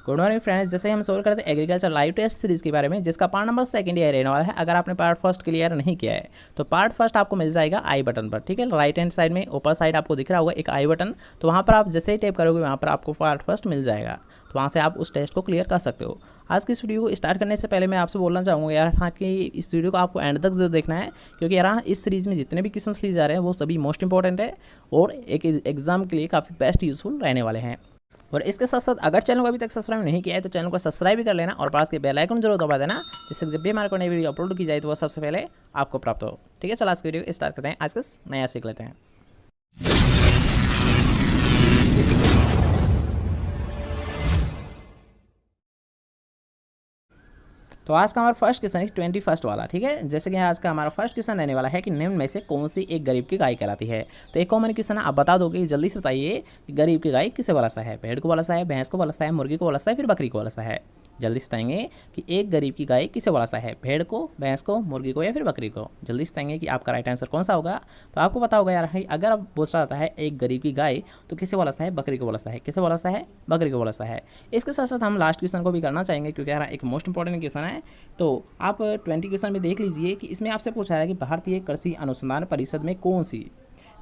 Good morning friends, जैसे हम solve करते हैं एग्रीकल्चर लाइव टेस्ट सीरीज़ के बारे में, जिसका पार्ट नंबर सेकंड ये रहने वाला है। अगर आपने पार्ट फर्स्ट क्लियर नहीं किया है तो पार्ट फर्स्ट आपको मिल जाएगा आई बटन पर, ठीक है। राइट हैंड साइड में ऊपर साइड आपको दिख रहा होगा एक आई बटन, तो वहाँ पर आप जैसे ही टैप करोगे वहाँ पर आपको पार्ट फर्स्ट मिल जाएगा, तो वहाँ से आप उस टेस्ट को क्लियर कर सकते हो। आज की इस वीडियो को स्टार्ट करने से पहले मैं आपसे बोलना चाहूँगा यार, हाँ कि इस वीडियो को आपको एंड तक जरूर देखना है, क्योंकि यार इस सीरीज़ में जितने भी क्वेश्चंस लिए जा रहे हैं वो सभी मोस्ट इंपॉर्टेंट है और एक एग्जाम के लिए काफ़ी बेस्ट यूजफुल रहने वाले हैं। और इसके साथ साथ अगर चैनल को अभी तक सब्सक्राइब नहीं किया है तो चैनल को सब्सक्राइब भी कर लेना और पास के बेल आइकन जरूर दबा देना, जिससे जब भी हमारे को नई वीडियो अपलोड की जाए तो वो सबसे पहले आपको प्राप्त हो। ठीक है, चलो आज की वीडियो स्टार्ट करते हैं। आज का नया सीख लेते हैं। तो आज का हमारा फर्स्ट क्वेश्चन है 21 वाला, ठीक है। जैसे कि आज का हमारा फर्स्ट क्वेश्चन रहने वाला है कि निम्न में से कौन सी एक गरीब की गाय कहलाती है। तो एक कॉमन क्वेश्चन है, आप बता दोगे, जल्दी से बताइए कि गरीब की गाय किसे बोलता है। भेड़ को बोलता है, भैंस को बोलता है, मुर्गी को बोलता है, फिर बकरी को बोलता है। जल्दी से बताएंगे कि एक गरीब की गाय किसे बोलता है, भेड़ को, भैंस को, मुर्गी को या फिर बकरी को। जल्दी से बताएंगे कि आपका राइट आंसर कौन सा होगा। तो आपको पता होगा यार, अगर आप पूछा जाता है एक गरीब की गाय तो किसे बोलता है, बकरी को बोलता है। किसे बोलता है, बकरी को बोलता है। इसके साथ साथ हम लास्ट क्वेश्चन को भी करना चाहेंगे, क्योंकि यार एक मोस्ट इंपॉर्टेंट क्वेश्चन है। तो आप 20 क्वेश्चन में देख लीजिए कि इसमें आपसे पूछा है कि भारतीय कृषि अनुसंधान परिषद में कौन सी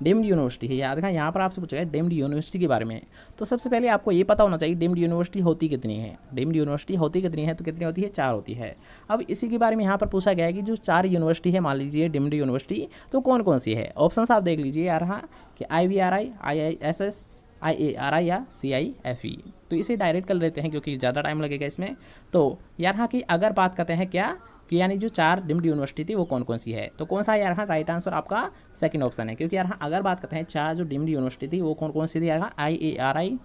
डीम्ड यूनिवर्सिटी है। याद रखना, यहाँ पर आपसे पूछा है डीम्ड यूनिवर्सिटी के बारे में। तो सबसे पहले आपको ये पता होना चाहिए डीम्ड यूनिवर्सिटी होती कितनी है। डीम्ड यूनिवर्सिटी होती कितनी है, तो कितनी होती है, 4 होती है। अब इसी के बारे में यहाँ पर पूछा गया है कि जो 4 यूनिवर्सिटी है, मान लीजिए डीम्ड यूनिवर्सिटी, तो कौन कौन सी है। ऑप्शन आप देख लीजिए यार, हाँ कि IVRI, IISS, IARI या CIFE। तो इसे डायरेक्ट कर लेते हैं क्योंकि ज़्यादा टाइम लगेगा इसमें। तो यार हाँ कि अगर बात करते हैं क्या कि यानी जो 4 डीम्ड यूनिवर्सिटी थी वो कौन कौन सी है, तो कौन सा यार हाँ राइट आंसर आपका सेकंड ऑप्शन है। क्योंकि यार हाँ अगर बात करते हैं 4 जो डीम्ड यूनिवर्सिटी थी वो कौन कौन सी थी यार हाँ, IARI,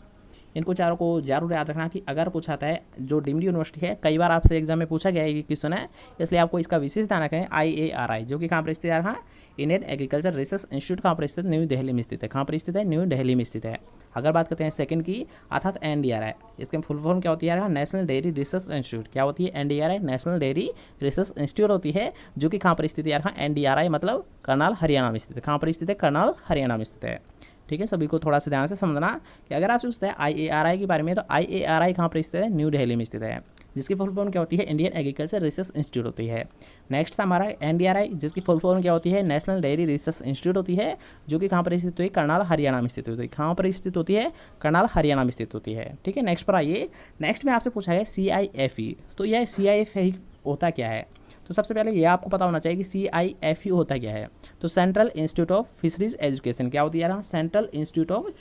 इनको चारों को जरूर याद रखना कि अगर पूछा जाता है जो डीम्ड यूनिवर्सिटी है, कई बार आपसे एग्जाम में पूछा गया है ये क्वेश्चन है, इसलिए आपको इसका विशेष ध्यान रखें। IARI जो कि कहाँ पर स्थित है यार हाँ, इंडियन एग्रीकल्चर रिसर्च इंस्टीट्यूट कहाँ पर स्थित, न्यू दिल्ली में स्थित है। कहाँ पर स्थित है, न्यू दिल्ली में स्थित है। अगर बात करते हैं सेकंड की, अर्थात NDRI, इसके फुल फॉर्म क्या होती है यार, नेशनल डेयरी रिसर्च इंस्टीट्यूट। क्या होती है, NDRI, national dairy research institute होती है, जो कि कहाँ पर स्थित है यार हाँ, NDRI मतलब करनाल हरियाणा में स्थित है। कहाँ पर स्थित है, करनाल हरियाणा में स्थित है। ठीक है, सभी को थोड़ा सा ध्यान से समझना कि अगर आप पूछते हैं IARI के बारे में, तो IARI कहाँ पर स्थित है, न्यू दिल्ली में स्थित है, जिसकी फुल फॉर्म क्या होती है, इंडियन एग्रीकल्चर रिसर्च इंस्टीट्यूट होती है। नेक्स्ट था हमारा NDRI, जिसकी फुल फॉर्म क्या होती है, नेशनल डेयरी रिसर्च इंस्टीट्यूट होती है, जो कि कहाँ पर स्थित होती है, करनाल हरियाणा में स्थित होती है। कहाँ पर स्थित होती है, करनाल हरियाणा में स्थित होती है। ठीक है, नेक्स्ट पर आइए। नेक्स्ट में आपसे पूछा है CIFE। तो यह CIFE होता क्या है, तो सबसे पहले ये आपको पता होना चाहिए कि CIFE होता क्या है। तो central institute of fisheries education. क्या होती है यार, central institute of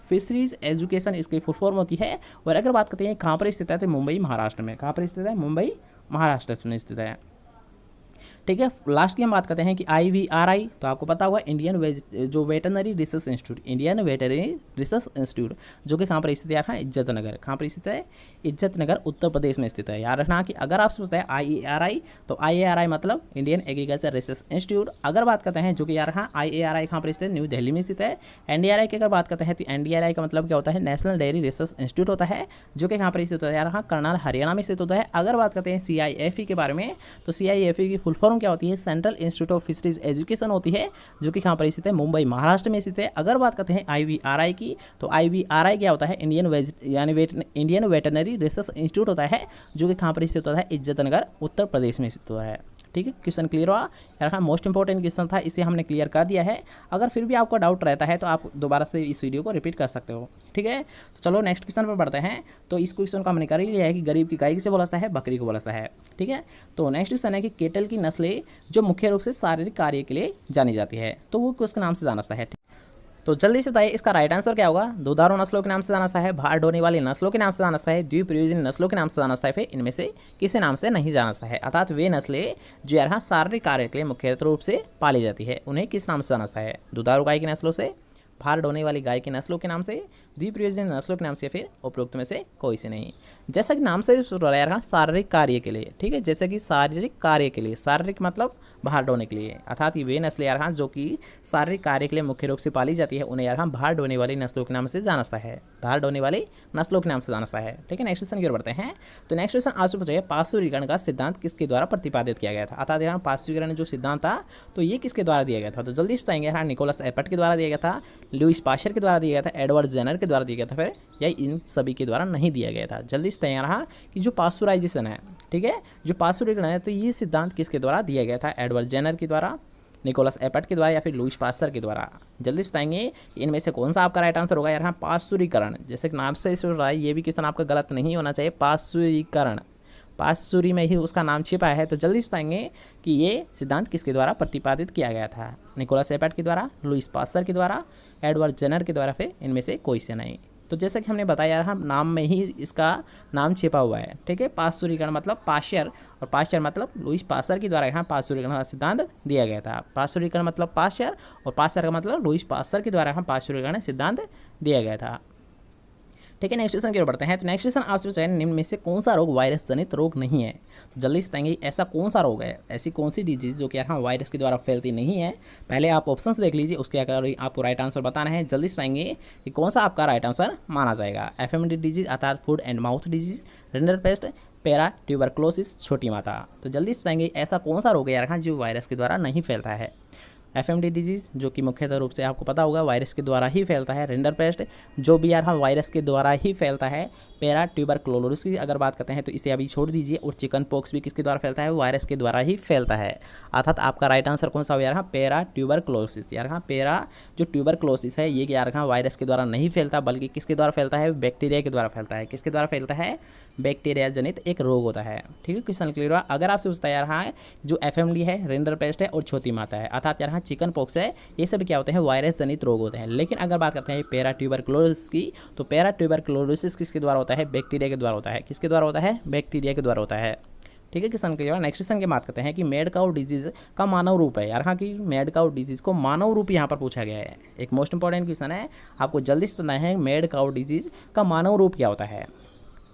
fisheries education इसकी फुल फॉर्म होती है। और अगर बात करते हैं कहाँ पर स्थित है, तो मुंबई महाराष्ट्र में। कहाँ पर स्थित है, मुंबई महाराष्ट्र में स्थित है। ठीक है, लास्ट की हम बात करते हैं कि IVRI, तो आपको पता होगा Indian veterinary research institute, Indian veterinary research institute, जो कि कहाँ पर स्थित है यार, इज्जत नगर। कहाँ पर स्थित है, इज्जत नगर उत्तर प्रदेश में स्थित है। याद रखना कि अगर आप पूछते हैं IARI, तो IARI मतलब इंडियन एग्रीकल्चर रिसर्च इंस्टीट्यूट। अगर बात करते हैं जो कि यार हाँ IARI कहाँ पर स्थित है, न्यू दिल्ली में स्थित है। NDRI की अगर बात करते हैं तो NDRI का मतलब क्या होता है, नेशनल डेयरी रिसर्च इंस्टीट्यूट होता है, जो कि कहाँ पर स्थित होता है यार हाँ, करनाल हरियाणा में स्थित होता है। अगर बात करते हैं CIFE के बारे में, तो CIFE की फुल फॉर्म क्या होती है, central institute of fisheries education होती है, जो कि कहाँ पर स्थित है, मुंबई महाराष्ट्र में स्थित है। अगर बात करते हैं IVRI की, तो IVRI क्या होता है, इंडियन वेटनरी रिसर्च इंस्टीट्यूट होता है, जो कि कहाँ पर स्थित होता है, इज्जत नगर उत्तर प्रदेश में स्थित होता है। ठीक है, क्वेश्चन क्लियर हुआ यार हाँ, मोस्ट इंपॉर्टेंट क्वेश्चन था, इसे हमने क्लियर कर दिया है। अगर फिर भी आपको डाउट रहता है तो आप दोबारा से इस वीडियो को रिपीट कर सकते हो। ठीक है, तो चलो नेक्स्ट क्वेश्चन पर बढ़ते हैं। तो इस क्वेश्चन को हमने कर ही लिया है कि गरीब की गाय किसे बोलता है, बकरी को बोलता है। ठीक है, तो नेक्स्ट क्वेश्चन है कि केटल की नस्लें जो मुख्य रूप से शारीरिक कार्य के लिए जानी जाती है, तो वो किसके नाम से जाना है। तो जल्दी से बताइए इसका राइट आंसर क्या होगा। दुधारू नस्लों के नाम से जाना है, भार ढोने वाली नस्लों के नाम से जाना है, द्विप्रयोजनी नस्लों के नाम से जाना है, फिर इनमें से किसी नाम से नहीं जाना है। अर्थात वे नस्लें जो यार हाँ शारीरिक कार्य के लिए मुख्य रूप से पाली जाती है, उन्हें किस नाम से जाना है। दुधारू गाय की नस्लों से, भार ढोने वाली गाय की नस्लों के नाम से, द्विप्रयोजनी नस्लों के नाम से, फिर उपरोक्त में से कोई से नहीं। जैसा कि नाम से शुरू हो रहा है यार शारीरिक कार्य के लिए। ठीक है, जैसे कि शारीरिक कार्य के लिए, शारीरिक मतलब बाहर ढोने के लिए, अर्थात ये वे नस्लें यार जो कि शारीरिक कार्य के लिए मुख्य रूप से पाली जाती है उन्हें यार बाहर ढोने वाली नस्लों के नाम से जाना है, बाहर ढोने वाली नस्लों के नाम से जाना है। ठीक है, नेक्स्ट क्वेश्चन की ओर बढ़ते हैं। तो नेक्स्ट क्वेश्चन आपसे पूछा गया पार्श्वीकरण का सिद्धांत किसके द्वारा प्रतिपादित किया गया था, अर्थात यहाँ पार्श्वीकरण जो सिद्धांत था तो ये किसके द्वारा दिया गया था, तो जल्दी से बताएंगे। यहाँ निकोलस एपर्ट के द्वारा दिया गया था, लुईस पास्चर के द्वारा दिया गया था, एडवर्ड जेनर के द्वारा दिया गया था, फिर या इन सभी के द्वारा नहीं दिया गया था। जल्दी से बताएंगे रहा कि जो पास्चुराइजेशन है, ठीक है, जो पास्चुराइजेशन है तो ये सिद्धांत किसके द्वारा दिया गया था, एडवर्ड जेनर के द्वारा, निकोलस एपर्ट के द्वारा या फिर लुईस पास्चर के द्वारा। जल्दी से बताएंगे इनमें से कौन सा आपका राइट आंसर होगा। यहाँ पास्चुरीकरण, जैसे कि नाम से सुन रहा है, ये भी क्वेश्चन आपका गलत नहीं होना चाहिए। पास्चुरीकरण, पास्चुरी में ही उसका नाम छिपा है। तो जल्दी से बताएंगे कि ये सिद्धांत किसके द्वारा प्रतिपादित किया गया था, निकोलस एपर्ट के द्वारा, लुईस पास्चर के द्वारा, एडवर्ड जेनर के द्वारा, फिर इनमें से कोई से नहीं। तो जैसा कि हमने बताया हम नाम में ही इसका नाम छिपा हुआ है। ठीक है, पास्चुरीकरण मतलब पास्चर और पास्चर मतलब लुईस पास्चर के द्वारा यहाँ पास्चुरीकरण का सिद्धांत दिया गया था। पास्चुरीकरण मतलब पास्चर और पास्चर का मतलब लुईस पास्चर के द्वारा यहाँ पास्चुरीकरण सिद्धांत दिया गया था। ठीक है, नेक्स्ट क्वेश्चन की ओर बढ़ते हैं। तो नेक्स्ट क्वेश्चन आपसे पूछा है निम्न में से कौन सा रोग वायरस जनित रोग नहीं है। तो जल्दी से बताएंगे ऐसा कौन सा रोग है, ऐसी कौन सी डिजीज जो कि यहाँ वायरस के द्वारा फैलती नहीं है। पहले आप ऑप्शंस देख लीजिए, उसके अगर आपको राइट आंसर बताना है। जल्दी से पाएंगे कि कौन सा आपका राइट आंसर माना जाएगा। FMD डिजीज अर्थात food and mouth disease, rinderpest, para tuberculosis, छोटी माता। तो जल्दी से बताएंगे ऐसा कौन सा रोग है यहाँ जो वायरस के द्वारा नहीं फैलता है। FMD डिजीज़ जो कि मुख्यतः रूप से आपको पता होगा वायरस के द्वारा ही फैलता है, रिंडरपेस्ट जो भी यार हम वायरस के द्वारा ही फैलता है, पैरा ट्यूबरक्लोसिस की अगर बात करते हैं तो इसे अभी छोड़ दीजिए, और चिकन पॉक्स भी किसके द्वारा फैलता है, वायरस के द्वारा ही फैलता है। अर्थात आपका राइट आंसर कौन सा हो यार, पैरा ट्यूबरक्लोसिस। यार हाँ, पैरा जो ट्यूबरक्लोसिस है ये यार हाँ वायरस के द्वारा नहीं फैलता बल्कि किसके द्वारा फैलता है, बैक्टीरिया के द्वारा फैलता है। किसके द्वारा फैलता है, बैक्टीरिया जनित एक रोग होता है। ठीक है, क्वेश्चन क्लियर हुआ। अगर आपसे पूछता है यार हाँ जो FMD है, रिंडरपेस्ट है और छोटी माता है, अर्थात यार हाँ चिकन पॉक्स है, ये सब क्या होते हैं, वायरस जनित रोग होते हैं। लेकिन अगर बात करते हैं पैरा ट्यूबरक्लोसिस की, तो पैरा ट्यूबरक्लोसिस किसके द्वारा होता है, बैक्टीरिया के द्वारा होता है। किसके द्वारा होता है, बैक्टीरिया के द्वारा होता है। ठीक है, क्वेश्चन क्लियर। नेक्स्ट क्वेश्चन की बात करते हैं कि मैड काउ डिजीज का मानव रूप है। यार हाँ कि मैड काउ डिजीज को मानव रूप यहाँ पर पूछा गया है। एक मोस्ट इंपॉर्टेंट क्वेश्चन है, आपको जल्दी से बताना है मैड काउ डिजीज का मानव रूप क्या होता है।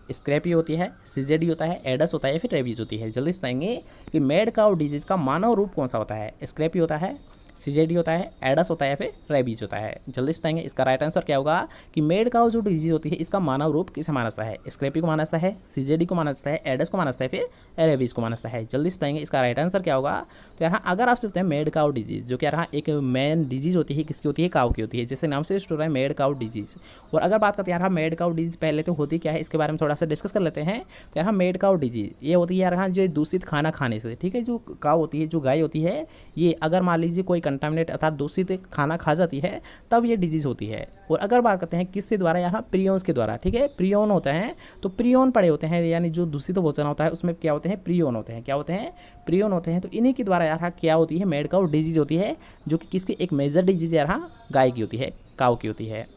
स्क्रैपी होती है, CJD होता है, एडस होता है, फिर रेबीज होती है। जल्दी से बताएंगे कि मैड काउ डिजीज का मानव रूप कौन सा होता है। स्क्रैपी होता है, CJD होता है, एडस होता है, फिर रेबीज होता है। जल्दी से बताएंगे इसका राइट आंसर क्या होगा कि मैड काउ जो डिजीज होती है इसका मानव रूप किसे माना जाता है, स्क्रैपी को माना जाता है, CJD को माना जाता है, एडस को माना जाता है, फिर रेबीज को माना जाता है। जल्दी से बताएंगे इसका राइट आंसर क्या होगा। तो यहाँ अगर आप सोचते हैं मैड काउ डिजीज जो कि यहाँ एक मेन डिजीज होती है, किसकी होती है, काउ की होती है, जैसे नाम से स्टोर है मैड काउ डिजीज। और अगर बात करते हैं यहाँ मैड काउ डिजीज पहले तो होती क्या है इसके बारे में थोड़ा सा डिस्कस कर लेते हैं। तो यहाँ मैड काउ डिजीज ये होती है यहाँ जो दूषित खाना खाने से, ठीक है, जो काउ होती है, जो गाय होती है, ये अगर मान लीजिए कोई कंटामिनेट अर्थात दूषित खाना खा जाती है तब ये डिजीज होती है। और अगर बात करते हैं किसके द्वारा, यहाँ प्रियोन्स के द्वारा। ठीक है, प्रियोन होते हैं, तो प्रियोन पड़े होते हैं, यानी जो दूषित भोजन होता है उसमें क्या होते हैं, प्रियोन होते हैं। क्या होते हैं, प्रियोन होते हैं। तो इन्हीं के द्वारा यहाँ क्या होती है, मैड काउ डिजीज होती है, जो कि किसकी एक मेजर डिजीज यहाँ गाय की होती है, काउ की होती है।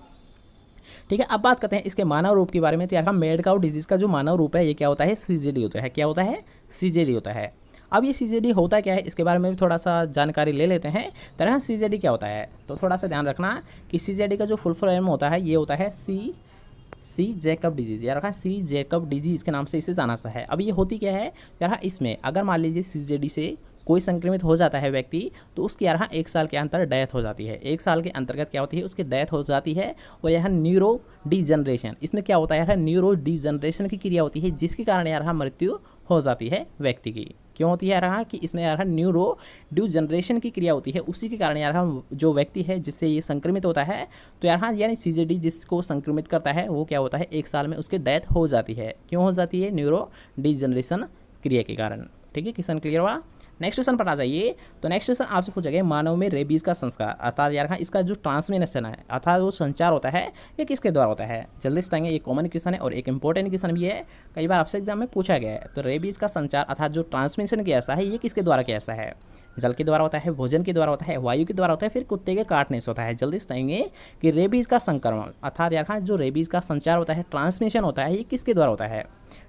ठीक है, अब बात करते हैं इसके मानव रूप के बारे में। तो यहाँ मैड काउ डिजीज का जो मानव रूप है ये क्या होता है, CJD होता है। क्या होता है, CJD होता है। अब ये CJD होता क्या है इसके बारे में भी थोड़ा सा जानकारी ले लेते हैं। तो यहाँ CJD क्या होता है, तो थोड़ा सा ध्यान रखना कि CJD का जो फुल फॉर्म होता है ये होता है सी जैकब डिजीज। यार सी जैकब डिजीज के नाम से इसे जाना सा है। अब ये होती क्या है यार, इसमें अगर मान लीजिए CJD से कोई संक्रमित हो जाता है व्यक्ति, तो उसकी यहाँ 1 साल के अंतर डेथ हो जाती है। 1 साल के अंतर्गत क्या होती है, उसकी डेथ हो जाती है। और यहाँ न्यूरो डिजनरेशन, इसमें क्या होता है यार, न्यूरो डिजनरेशन की क्रिया होती है, जिसके कारण यहाँ मृत्यु हो जाती है व्यक्ति की। क्यों होती है यार कि इसमें यार न्यूरो डिजनरेशन की क्रिया होती है, उसी के कारण यार जो व्यक्ति है जिससे ये संक्रमित होता है, तो यार यानी CJD जिसको संक्रमित करता है वो क्या होता है, 1 साल में उसकी डेथ हो जाती है। क्यों हो जाती है, न्यूरो डिजनरेशन क्रिया के कारण। ठीक है, क्वेश्चन क्लियर हुआ। नेक्स्ट क्वेश्चन पर आ जाइए। तो नेक्स्ट क्वेश्चन आपसे पूछा गया मानव में रेबीज का संस्कार, अर्थात यार इसका जो ट्रांसमिशन है अर्थात वो संचार होता है ये किसके द्वारा होता है। जल्दी से बताएंगे, ये कॉमन क्वेश्चन है और एक इंपॉर्टेंट क्वेश्चन भी है, कई बार आपसे एग्जाम में पूछा गया है। तो रेबीज का संचार अर्थात जो ट्रांसमिशन किया ऐसा है ये किसके द्वारा किया ऐसा है, जल के द्वारा होता है, भोजन के द्वारा होता है, वायु के द्वारा होता है, फिर कुत्ते के काटने से होता है। जल्दी से बताएंगे कि रेबीज का संक्रमण अर्थात यार जो रेबीज का संचार होता है, ट्रांसमिशन होता है, ये किसके द्वारा होता है,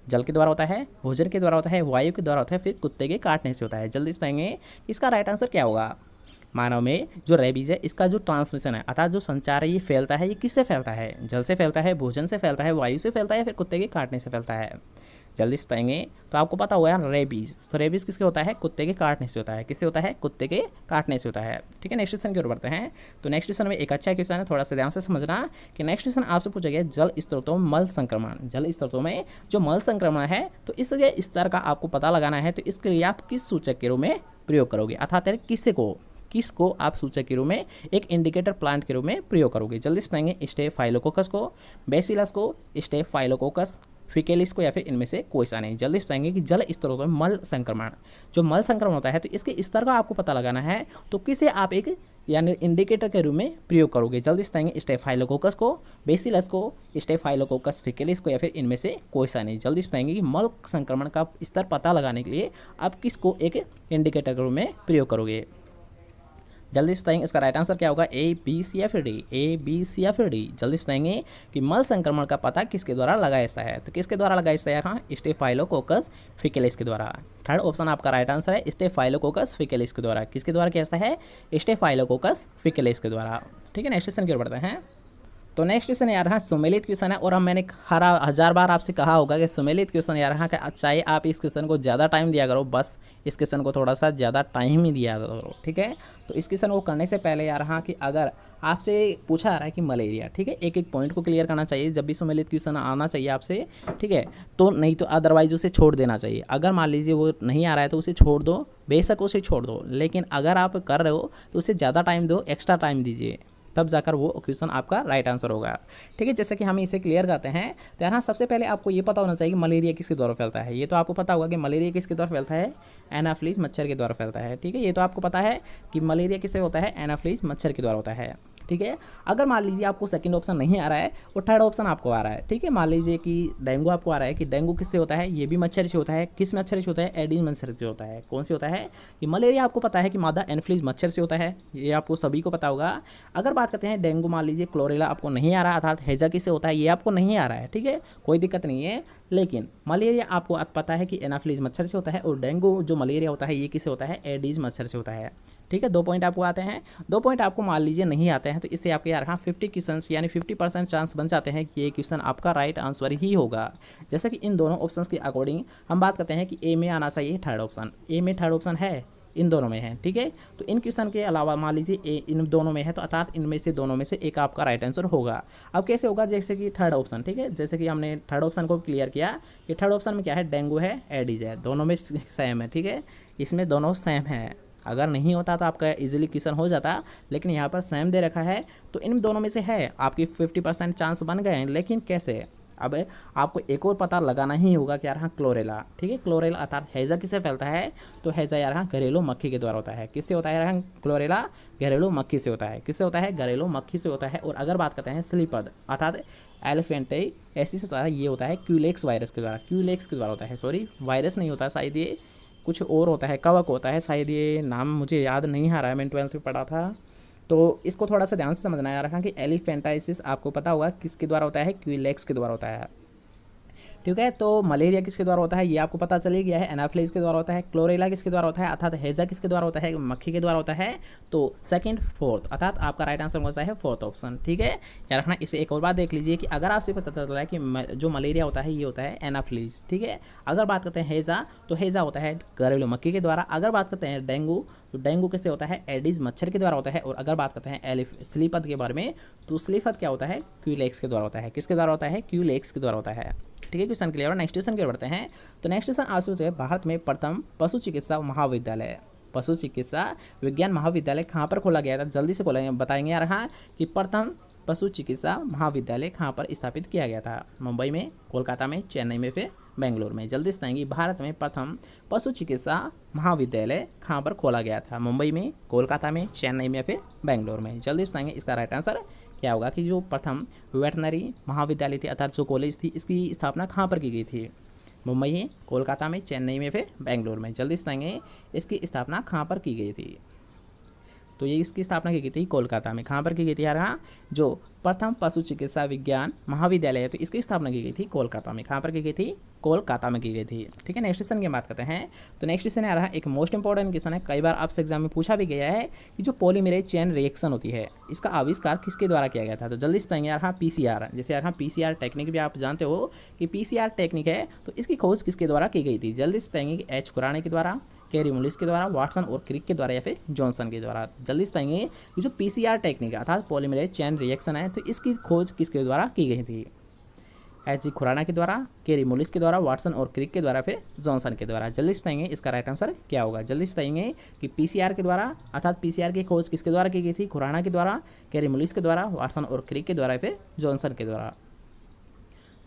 जल के द्वारा होता है, भोजन के द्वारा होता है, वायु के द्वारा होता है, फिर कुत्ते के काटने से होता है। जल्दी से बताएंगे इसका राइट आंसर क्या होगा। मानव में जो रेबीज है इसका जो ट्रांसमिशन है अर्थात जो संचार है ये फैलता है, ये किससे फैलता है, जल से फैलता है, भोजन से फैलता है, वायु से फैलता है, फिर कुत्ते के काटने से फैलता है। जल्दी से बताएंगे। तो आपको पता होगा यार रेबीज़, तो रेबीज़ किसके होता है? कुत्ते के काटने से होता है। किससे होता है? कुत्ते के काटने से होता है। ठीक है, नेक्स्ट क्वेश्चन की ओर बढ़ते हैं। तो नेक्स्ट क्वेश्चन में एक अच्छा क्वेश्चन है, थोड़ा सा ध्यान से समझना कि नेक्स्ट क्वेश्चन आपसे पूछा गया जल स्त्रोतों में मल संक्रमण। जल स्त्रोतों में जो मल संक्रमण है तो इस स्तर का आपको पता लगाना है। तो इसके लिए आप किस सूचक के रूप में प्रयोग करोगे, अर्थात किसको आप सूचक के रूप में एक इंडिकेटर प्लांट के रूप में प्रयोग करोगे? जल्दी से बताएंगे। स्टेफाइलोकोकस को, बेसिलस को, स्टेफाइलोकोकस, फिकेलिस को, या फिर इनमें से कोई सा नहीं। जल्दी से बताएंगे कि जल स्त्रोतों में मल संक्रमण, जो मल संक्रमण होता है तो इसके स्तर का आपको पता लगाना है। तो किसे आप एक यानी इंडिकेटर के रूप में प्रयोग करोगे? जल्दी से बताएंगे। स्टेफाइलोकोकस को, बेसिलस को, स्टेफाइलोकोकस फिकेलिस को, या फिर इनमें से कोई सा नहीं। जल्दी से बताएंगे कि मल संक्रमण का स्तर पता लगाने के लिए आप किसको एक इंडिकेटर के रूप में प्रयोग करोगे? जल्दी से बताएंगे इसका राइट आंसर क्या होगा? ए, बी, सी या फिर डी? ए, बी, सी या फिर डी? जल्दी से बताएंगे कि मल संक्रमण का पता किसके द्वारा लगाया जाता है? तो किसके द्वारा लगाया जाता है? हाँ, स्टेफाइलोकोकस फिकेलिस के द्वारा। थर्ड ऑप्शन आपका राइट आंसर है, स्टेफाइलोकोकस फिकेलिस के द्वारा। किसके द्वारा किया जाता है? स्टेफाइलोकोकस फिकेलिस के द्वारा। ठीक है, नेक्स्ट क्वेश्चन की ओर बढ़ते हैं। तो नेक्स्ट क्वेश्चन यार हाँ सुमेलित क्वेश्चन है, और मैंने हर 1000 बार आपसे कहा होगा कि सुमेलित क्वेश्चन यार हाँ चाहे आप इस क्वेश्चन को ज़्यादा टाइम दिया करो, बस इस क्वेश्चन को थोड़ा सा ज़्यादा टाइम ही दिया करो। ठीक है, तो इस क्वेश्चन को करने से पहले यार हाँ कि अगर आपसे पूछा जा रहा है कि मलेरिया, ठीक है, एक एक पॉइंट को क्लियर करना चाहिए जब भी सुमेलित क्वेश्चन आना चाहिए आपसे। ठीक है, तो नहीं तो अदरवाइज उसे छोड़ देना चाहिए। अगर मान लीजिए वो नहीं आ रहा है तो उसे छोड़ दो, बेशक उसे छोड़ दो, लेकिन अगर आप कर रहे हो तो उसे ज़्यादा टाइम दो, एक्स्ट्रा टाइम दीजिए, तब जाकर वो क्वेश्चन आपका राइट आंसर होगा। ठीक है, जैसे कि हम इसे क्लियर करते हैं तो यहाँ सबसे पहले आपको ये पता होना चाहिए कि मलेरिया किसके द्वारा फैलता है। ये तो आपको पता होगा कि मलेरिया किसके द्वारा फैलता है? एनाफ्लीज मच्छर के द्वारा फैलता है। ठीक है, ये तो आपको पता है कि मलेरिया किससे होता है? एनाफ्लीज मच्छर के द्वारा होता है। ठीक है, अगर मान लीजिए आपको सेकंड ऑप्शन नहीं आ रहा है और थर्ड ऑप्शन आपको आ रहा है, ठीक है, मान लीजिए कि डेंगू आपको आ रहा है कि डेंगू किससे होता है? ये भी मच्छर से होता है। किस मच्छर से होता है? एडिस मच्छर से होता है। कौन से होता है? कि मलेरिया आपको पता है कि मादा एनाफ्लीज मच्छर से होता है, ये आपको सभी को पता होगा। अगर बात करते हैं डेंगू, मान लीजिए क्लोरेला आपको नहीं आ रहा, अर्थात हैजा किससे होता है? ये आपको नहीं आ रहा है। ठीक है, कोई दिक्कत नहीं है, लेकिन मलेरिया आपको पता है कि एनाफ्लीज मच्छर से होता है, और डेंगू जो मलेरिया होता है ये किससे होता है? एडिस मच्छर से होता है। ठीक है, 2 पॉइंट आपको आते हैं। 2 पॉइंट आपको मान लीजिए नहीं आते हैं तो इससे आपके यार हाँ 50 क्वेश्चन यानी 50% चांस बन जाते हैं कि ये क्वेश्चन आपका राइट आंसर ही होगा। जैसे कि इन दोनों ऑप्शंस के अकॉर्डिंग हम बात करते हैं कि ए में आना चाहिए थर्ड ऑप्शन। ए में थर्ड ऑप्शन है, इन दोनों में है। ठीक है, तो इन क्वेश्चन के अलावा मान लीजिए ए इन दोनों में है, तो अर्थात इनमें से दोनों में से एक आपका राइट आंसर होगा। अब कैसे होगा? जैसे कि थर्ड ऑप्शन, ठीक है, जैसे कि हमने थर्ड ऑप्शन को क्लियर किया कि थर्ड ऑप्शन में क्या है? डेंगू है, एडिज है, दोनों में सेम है। ठीक है, इसमें दोनों सेम है। अगर नहीं होता तो आपका इजीली क्वेश्चन हो जाता, लेकिन यहाँ पर सेम दे रखा है तो इन दोनों में से है, आपकी 50% चांस बन गए हैं। लेकिन कैसे? अब आपको एक और पता लगाना ही होगा कि यार हाँ क्लोरेला, ठीक है, क्लोरेला अर्थात हैजा किससे फैलता है? तो हैजा यार हाँ घरेलू मक्खी के द्वारा होता है। किससे होता है यार हाँ? क्लोरेला घरेलू मक्खी से होता है। किससे होता है? घरेलू मक्खी से होता है। और अगर बात करते हैं स्लीपद अर्थात एलेफेंटाइटिस होता है, ये होता है क्यूलेक्स वायरस के द्वारा। क्यूलेक्स के द्वारा होता है, सॉरी वायरस नहीं होता, शायद ये कुछ और होता है, कवक होता है शायद, ये नाम मुझे याद नहीं आ रहा है, मैंने 12th में पढ़ा था। तो इसको थोड़ा सा ध्यान से समझना है रखा कि एलिफेंटाइसिस आपको पता होगा किसके द्वारा होता है? क्यूलेक्स के द्वारा होता है। ठीक है, तो मलेरिया किसके द्वारा होता है ये आपको पता चल गया है, एनाफ्लीज के द्वारा होता है। क्लोरेला किसके द्वारा होता है? अर्थात हैजा किसके द्वारा होता है? मक्खी के द्वारा होता है। तो सेकंड फोर्थ अर्थात आपका राइट आंसर होता है फोर्थ ऑप्शन। ठीक है, याद रखना। इसे एक और बात देख लीजिए कि अगर आपसे पता चल रहा है कि जो मलेरिया होता है ये होता है एनाफ्लीज। ठीक है, अगर बात करते हैं हैजा तो हैजा होता है घरेलू मक्खी के द्वारा। अगर बात करते हैं डेंगू तो डेंगू किससे होता है? एडिस मच्छर के द्वारा होता है। और अगर बात करते हैं स्लीपद के बारे में तो स्लीपद क्या होता है? क्यूलेक्स के द्वारा होता है। किसके द्वारा होता है? क्यूलेक्स के द्वारा होता है। ठीक है, क्वेश्चन क्लियर। नेक्स्ट क्वेश्चन की ओर बढ़ते हैं। तो नेक्स्ट क्वेश्चन आपसे है भारत में प्रथम पशु चिकित्सा महाविद्यालय, पशु चिकित्सा विज्ञान महाविद्यालय कहाँ पर खोला गया था? जल्दी से खोलेंगे, बताएंगे यार हाँ कि प्रथम पशु चिकित्सा महाविद्यालय कहाँ पर स्थापित किया गया था? मुंबई में, कोलकाता में, चेन्नई में, फिर बेंगलोर में? जल्दी से बताएंगे भारत में प्रथम पशु चिकित्सा महाविद्यालय कहाँ पर खोला गया था? मुंबई में, कोलकाता में, चेन्नई में, फिर बेंगलोर में? जल्दी से बताएंगे इसका राइट आंसर क्या होगा कि जो प्रथम वेटनरी महाविद्यालय थी अर्थात जो कॉलेज थी इसकी स्थापना कहाँ पर की गई थी? मुंबई में, कोलकाता में, चेन्नई में, फिर बेंगलोर में? जल्दी से बताएंगे इसकी स्थापना कहाँ पर की गई थी? तो ये इसकी स्थापना की गई थी कोलकाता में। कहाँ पर की गई थी यार? हाँ, जो प्रथम पशु चिकित्सा विज्ञान महाविद्यालय है तो इसकी स्थापना की गई थी कोलकाता में। कहाँ पर की गई थी? कोलकाता में की गई थी। ठीक है, नेक्स्ट क्वेश्चन की बात करते हैं। तो नेक्स्ट क्वेश्चन आ रहा है एक मोस्ट इंपॉर्टेंट क्वेश्चन है, कई बार आपसे एग्जाम में पूछा भी गया है कि जो पॉलीमरेज चेन रिएक्शन होती है इसका आविष्कार किसके द्वारा किया गया था? तो जल्दी से बताएंगे यार। हाँ, पीसीआर। जैसे यार हाँ, पीसीआर टेक्निक भी आप जानते हो कि पीसीआर टेक्निक है तो इसकी खोज किसके द्वारा की गई थी? जल्दी से बताएंगे कि एच खुराना के द्वारा, कैरी मुलिस के द्वारा, वाटसन और क्रिक के द्वारा या फिर जॉनसन के द्वारा। जल्दी से बताएंगे कि जो पीसीआर टेक्निक अर्थात पॉलीमरेज चेन रिएक्शन है तो इसकी खोज किसके द्वारा की गई थी? एच जी खुराना के द्वारा, कैरी मुलिस के द्वारा, वाटसन और क्रिक के द्वारा, फिर जॉनसन के द्वारा। जल्दी से बताएंगे इसका राइट आंसर क्या होगा? जल्दी से बताएंगे कि पीसीआर के द्वारा अर्थात पीसीआर की खोज किसके द्वारा की गई थी? खुराना के द्वारा, कैरी मुलिस के द्वारा, वाटसन और क्रिक के द्वारा, फिर जॉनसन के द्वारा।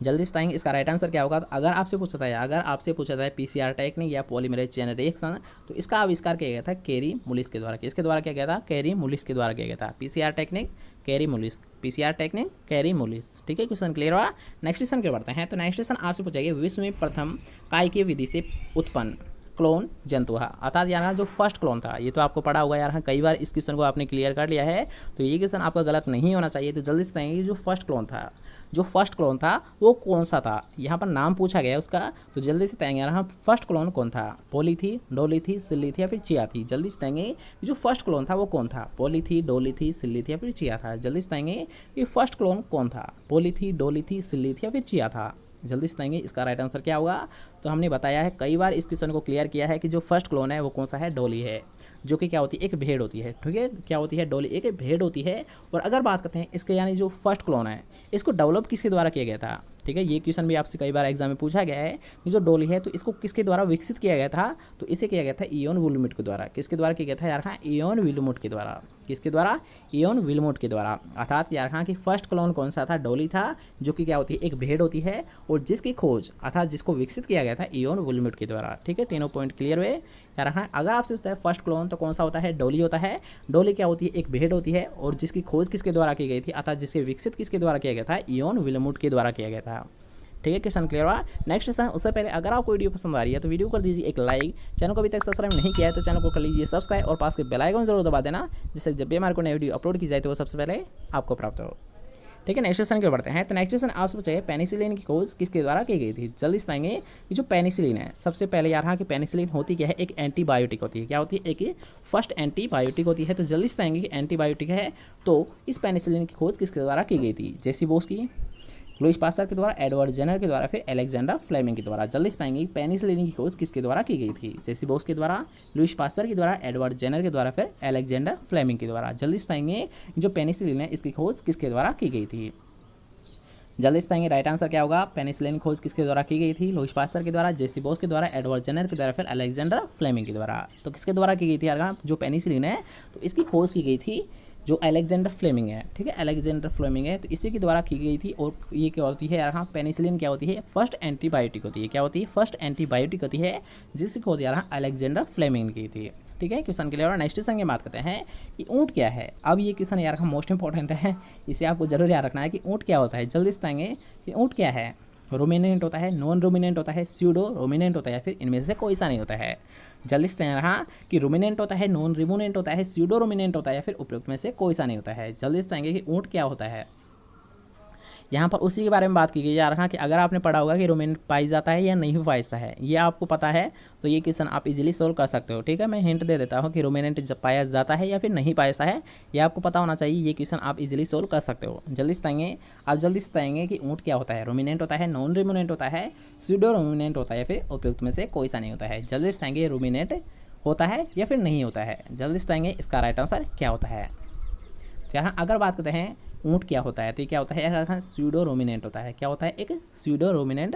जल्दी से बताएंगे इसका राइट आंसर क्या होगा? तो अगर आपसे पूछा था पीसीआर टेक्निक या पॉलीमरेज चेन रिएक्शन तो इसका आविष्कार किया गया था कैरी मुलिस के द्वारा। किसके द्वारा किया गया था? कैरी मुलिस के द्वारा किया गया था। PCR technique carry मुलिस, PCR technique carry मुलिस। ठीक है, क्वेश्चन क्लियर हुआ? नेक्स्ट क्वेश्चन के बढ़ते हैं। तो नेक्स्ट क्वेश्चन आपसे पूछा गया विश्व में प्रथम कायिकीय विधि से उत्पन्न क्लोन जंतु है अर्थात यार जो फर्स्ट क्लोन था। ये तो आपको पढ़ा होगा यार, कई बार इस क्वेश्चन को आपने क्लियर कर लिया है तो ये क्वेश्चन आपका गलत नहीं होना चाहिए। तो जल्दी से बताएंगे जो फर्स्ट क्लोन था वो कौन सा था? यहाँ पर नाम पूछा गया उसका, तो जल्दी से बताएंगे यार हाँ, फर्स्ट क्लोन कौन था? पोली थी, डोली थी, सिल्ली थी या फिर चिया थी? जल्दी से बताएंगे जो फर्स्ट क्लोन था वो कौन था? पोली थी, डोली थी, सिल्ली थी या फिर चिया था? जल्दी से बताएंगे कि फर्स्ट क्लोन कौन था? पोली थी, डोली थी, सिल्ली थी या फिर चिया था? जल्दी से बताएंगे इसका राइट आंसर क्या होगा? तो हमने बताया है, कई बार इस क्वेश्चन को क्लियर किया है कि जो फर्स्ट क्लोन है वो कौन सा है? डोली है, जो कि क्या होती है? एक भेड़ होती है। ठीक है, क्या होती है? डोली एक भेड़ होती है। और अगर बात करते हैं इसके यानी जो फर्स्ट क्लोन है इसको डेवलप किसके द्वारा किया गया था? ठीक है, ये क्वेश्चन भी आपसे कई बार एग्जाम में पूछा गया है कि जो डोली है तो इसको किसके द्वारा विकसित किया गया था? तो इसे किया गया था इयोन विल्मोट के द्वारा। किसके द्वारा किया गया था यार? हाँ, इयोन विल्मोट के द्वारा। किसके द्वारा? इयोन विल्मोट के द्वारा। अर्थात यार हाँ कि फर्स्ट क्लोन कौन सा था? डोली था, जो कि क्या होती है? एक भेड़ होती है और जिसकी खोज अर्थात जिसको विकसित किया गया था इयोन विल्मोट के द्वारा। ठीक है, तीनों पॉइंट क्लियर हुए यार। हाँ, अगर आपसे पूछता है फर्स्ट क्लोन तो कौन सा होता है? डोली होता है। डोली क्या होती है? एक भेड़ होती है और जिसकी खोज किसके द्वारा की गई थी अर्थात जिसके विकसित किसके द्वारा किया गया था? इयोन विल्मोट के द्वारा किया गया था। ठीक है, क्वेश्चन क्लियर हुआ? नेक्स्ट क्वेश्चन, उससे पहले अगर आपको वीडियो पसंद आ रही है तो वीडियो कर दीजिए एक लाइक, चैनल को अभी तक सब्सक्राइब नहीं किया है तो चैनल को कर लीजिए सब्सक्राइब और पास के बेल आइकन जरूर दबा देना, जिससे जब भी हमारे को नई वीडियो अपलोड की जाए तो वो सबसे पहले आपको प्राप्त हो। ठीक है, नेक्स्ट क्वेश्चन की ओर बढ़ते हैं। तो नेक्स्ट क्वेश्चन आपसे पूछा है पेनिसिलिन की खोज किसके द्वारा की गई थी? जल्दी से बताएंगे कि जो पेनिसिलिन है, सबसे पहले यार हाँ कि पेनिसिलिन होती क्या है? एक एंटीबायोटिक होती है। क्या होती है? एक फर्स्ट एंटीबायोटिक होती है। तो जल्दी से बताएंगे कि एंटीबायोटिक है तो इस पेनिसिलिन की खोज किसके द्वारा की गई थी? जेसी बोस की, लुईस पास्टर के द्वारा, एडवर्ड जेनर के द्वारा, फिर अलेक्जेंडर फ्लेमिंग के द्वारा। जल्दी से बताएंगे पेनिसिलिन की खोज किसके द्वारा की गई थी? जेसी बोस के द्वारा, लुईस पास्टर के द्वारा, एडवर्ड जेनर के द्वारा, फिर अलेक्जेंडर फ्लेमिंग के द्वारा। जल्दी से बताएंगे जो पेनिसिलिन है इसकी खोज किसके द्वारा की गई थी? जल्दी से बताएंगे राइट आंसर क्या होगा? पेनिसिलिन की खोज किसके द्वारा की गई थी? लुईस पास्टर के द्वारा, जेसी बोस के द्वारा, एडवर्ड जेनर के द्वारा, फिर अलेक्जेंडर फ्लेमिंग के द्वारा। तो किसके द्वारा की गई थी यार? जो पेनिसिलिन है तो इसकी खोज की गई थी जो अलेक्जेंडर फ्लेमिंग है। ठीक है, अलेक्जेंडर फ्लेमिंग है तो इसी के द्वारा की गई थी। और ये क्या होती है यार? हाँ, पेनिसिलिन क्या होती है? फर्स्ट एंटीबायोटिक होती है। क्या होती है? फर्स्ट एंटीबायोटिक होती है, जिसकी खोज यार हाँ अलेक्जेंडर फ्लेमिंग की थी। ठीक है, क्वेश्चन के लिए और नेक्स्ट क्वेश्चन की बात करते हैं कि ऊँट क्या है। अब ये क्वेश्चन यार मोस्ट इंपॉर्टेंट है, इसे आपको जरूर याद रखना है कि ऊँट क्या होता है। जल्दी से बताएंगे कि ऊँट क्या है? रोमिनेंट होता है, नॉन रोमिनेंट होता है, स्यूडो रोमिनेंट होता है, या फिर इनमें से कोई सा नहीं होता है? जल्दी से रहा कि रोमिनेंट होता है, नॉन रिमोनेंट होता है, स्यूडो रोमिनेंट होता है, या फिर उपयुक्त में से कोई सा नहीं होता है? जल्दी से बताएंगे कि ऊँट क्या होता है। यहाँ पर उसी के बारे में बात की गई है यार हाँ कि अगर आपने पढ़ा होगा कि रोमिनेंट पाई जाता है या नहीं पाया है, ये आपको पता है तो ये क्वेश्चन आप इजीली सोल्व कर सकते हो। ठीक है, मैं हिंट दे देता हूँ कि रोमिनेंट जब पाया जाता है या फिर नहीं पाया है, ये आपको पता होना चाहिए। ये क्वेश्चन आप इजीली सोल्व कर सकते हो। जल्दी से बताएंगे, आप जल्दी से बताएंगे कि ऊँट क्या होता है? रोमिनेंट होता है, नॉन रिमोनेंट होता है, स्यूडो रोमिनेंट होता है, या फिर उपयुक्त में से कोई सा नहीं होता है? जल्दी से बताएंगे रोमिनेंट होता है या फिर नहीं होता है? जल्दी से बताएंगे इसका राइट आंसर क्या होता है। यहाँ अगर बात करते हैं ऊँट क्या होता है तो ये क्या होता है यार? स्यूडो रोमिनेंट होता है। क्या होता है? एक स्यूडो रोमिनेंट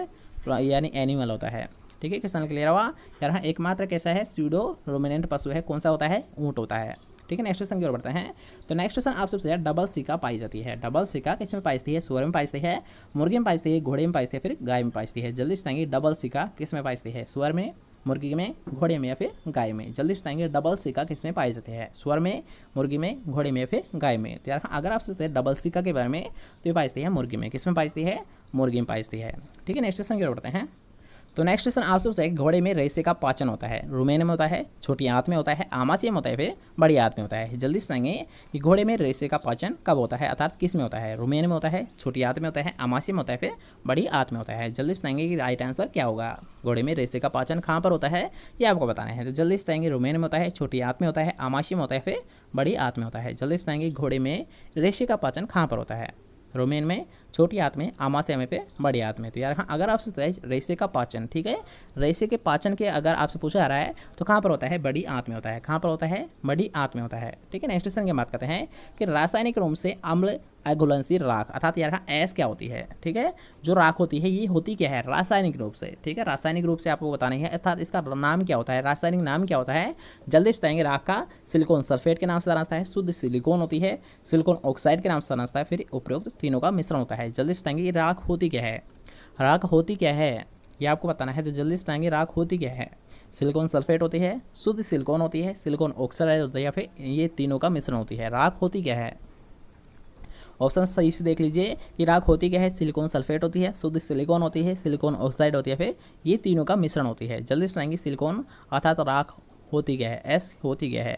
यानी एनिमल होता है। ठीक है, क्वेश्चन क्लियर हुआ यार हाँ? एकमात्र कैसा है स्यूडो रोमिनेंट पशु है? कौन सा होता है? ऊँट होता है। ठीक है, नेक्स्ट क्वेश्चन की ओर बढ़ते हैं। तो नेक्स्ट क्वेश्चन आपसे पूछा डबल सिका पाई जाती है। डबल सिका किस में पाई जाती है? सूअर में पाई जाती है, मुर्गी में पाई जाती है, घोड़े में पाई जाती है, फिर गाय में पाई जाती है? जल्दी बताएंगे डबल सिका किस में पाई जाती है? सूअर में, मुर्गी में, घोड़े में, या फिर गाय में? जल्दी बताएंगे डबल सिका किस में पाई जाती है? सूअर में, मुर्गी में, घोड़े में, या फिर गाय में? तो यार अगर आप सोचते हैं डबल सिका के बारे में तो ये पाई जाती है मुर्गी में। किस में पाई जाती है? मुर्गी में पाई जाती है। ठीक है, नेक्स्ट क्वेश्चन की ओर बढ़ते हैं। तो नेक्स्ट क्वेश्चन आपसे पूछा है घोड़े में रेसे का पाचन होता है, रुमेन में होता है, छोटी आंत में होता है, आमाशय में होता है, फिर बड़ी आंत में होता है। जल्दी से बताएंगे कि घोड़े में रेसे का पाचन कब होता है, अर्थात किस में होता है, रुमेन में होता है, छोटी आंत में होता है, आमाशय में होता है, फिर बड़ी आंत में होता है। जल्दी से बताएंगे कि राइट आंसर क्या होगा। घोड़े में रेसे का पाचन कहाँ पर होता है ये आपको बताना है। तो जल्दी से बताएंगे रुमेन में होता है, छोटी आंत में होता है, आमाशय में होता है, फिर बड़ी आंत में होता है। जल्दी से बताएंगे घोड़े में रेसे का पाचन कहाँ पर होता है, रोमेन में, छोटी आंत में, आमाशय में, पे बड़ी आंत में। तो यार हाँ, अगर आपसे रेसे का पाचन, ठीक है, रेसे के पाचन के अगर आपसे पूछा जा रहा है तो कहाँ पर होता है, बड़ी आंत में होता है। कहाँ पर होता है, बड़ी आंत में होता है। ठीक है, नेक्स्ट क्वेश्चन की बात करते हैं कि रासायनिक रूप से अम्ल अघुलनशील राख, अर्थात यार हाँ एस क्या होती है। ठीक है, जो राख होती है ये होती क्या है, रासायनिक रूप से। ठीक है, रासायनिक रूप से आपको बताना है, अर्थात इसका नाम क्या होता है, रासायनिक नाम क्या होता है। जल्दी से बताएंगे। राख का सिलिकॉन सल्फेट के नाम से जाना जाता है, शुद्ध सिलिकॉन होती है, सिलिकॉन ऑक्साइड के नाम से जाना जाता है, फिर उपरोक्त तीनों का मिश्रण होता है। जल्दी से बताएंगे राख होती क्या है, राख होती क्या है ये आपको बताना है। तो जल्दी से बताएंगे राख होती क्या है। सिलिकॉन सल्फेट होती है, शुद्ध सिलिकॉन होती है, सिलिकॉन ऑक्साइड होता है, या फिर ये तीनों का मिश्रण होती है। राख होती क्या है, ऑप्शन सही से देख लीजिए कि राख होती क्या है। सिलिकॉन सल्फेट होती है, शुद्ध सिलिकॉन होती है, सिलिकॉन ऑक्साइड होती है, फिर ये तीनों का मिश्रण होती है। जल्दी से बताएंगे सिलिकॉन अर्थात राख होती क्या है, एस होती क्या है।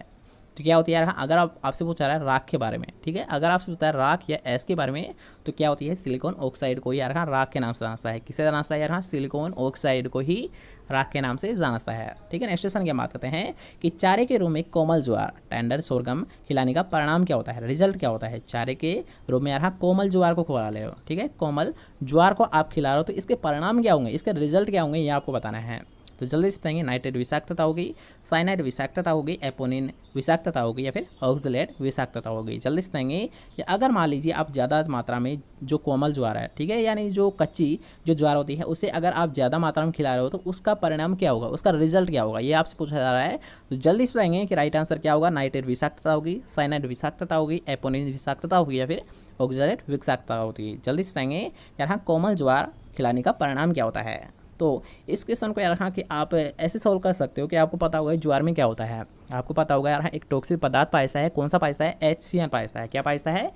तो क्या होती है यार, अगर आपसे पूछा रहा है राख के बारे में, ठीक है, अगर आपसे पूछता है राख या एस के बारे में तो क्या होती है, सिलिकॉन ऑक्साइड को यार हाँ राख के नाम से जानता है। किसे जानता है यार हाँ, सिलिकॉन ऑक्साइड को ही राख के नाम से जानता है। ठीक है, नेक्स्ट क्वेश्चन की बात करते हैं कि चारे के रूप में कोमल ज्वार टेंडर सोरगम खिलाने का परिणाम क्या होता है, रिजल्ट क्या होता है। चारे के रूप में यार हाँ कोमल ज्वार को खिला रहे हो, ठीक है, कोमल ज्वार को आप खिला रहे हो, तो इसके परिणाम क्या होंगे, इसके रिजल्ट क्या होंगे ये आपको बताना है। तो जल्दी से बताएंगे नाइट्रेट विषाक्तता होगी, साइनाइड विषाक्तता होगी, एपोनिन विषाक्तता होगी, या फिर ऑक्सलेट विषाक्तता होगी। जल्दी से बताएंगे कि अगर मान लीजिए आप ज़्यादा मात्रा में जो कोमल ज्वार है, ठीक है, यानी जो कच्ची जो ज्वार होती है उसे अगर आप ज़्यादा मात्रा में खिला रहे हो तो उसका परिणाम क्या होगा, उसका रिजल्ट क्या होगा, ये आपसे पूछा जा रहा है। तो जल्दी से बताएंगे कि राइट आंसर क्या होगा। नाइट्रेट विषाक्तता होगी, साइनाइड विषाक्तता होगी, एपोनिन विषाक्तता होगी, या फिर ऑक्सलेट विषाक्तता होती है। जल्दी से बताएंगे यार हाँ कोमल ज्वार खिलाने का परिणाम क्या होता है। तो इस क्वेश्चन को यार हाँ कि आप ऐसे सॉल्व कर सकते हो कि आपको पता होगा ज्वार में क्या होता है। आपको पता होगा यार हाँ एक टॉक्सिक पदार्थ पाया है, कौन सा पाया है, HCN पाया है। क्या पाया है,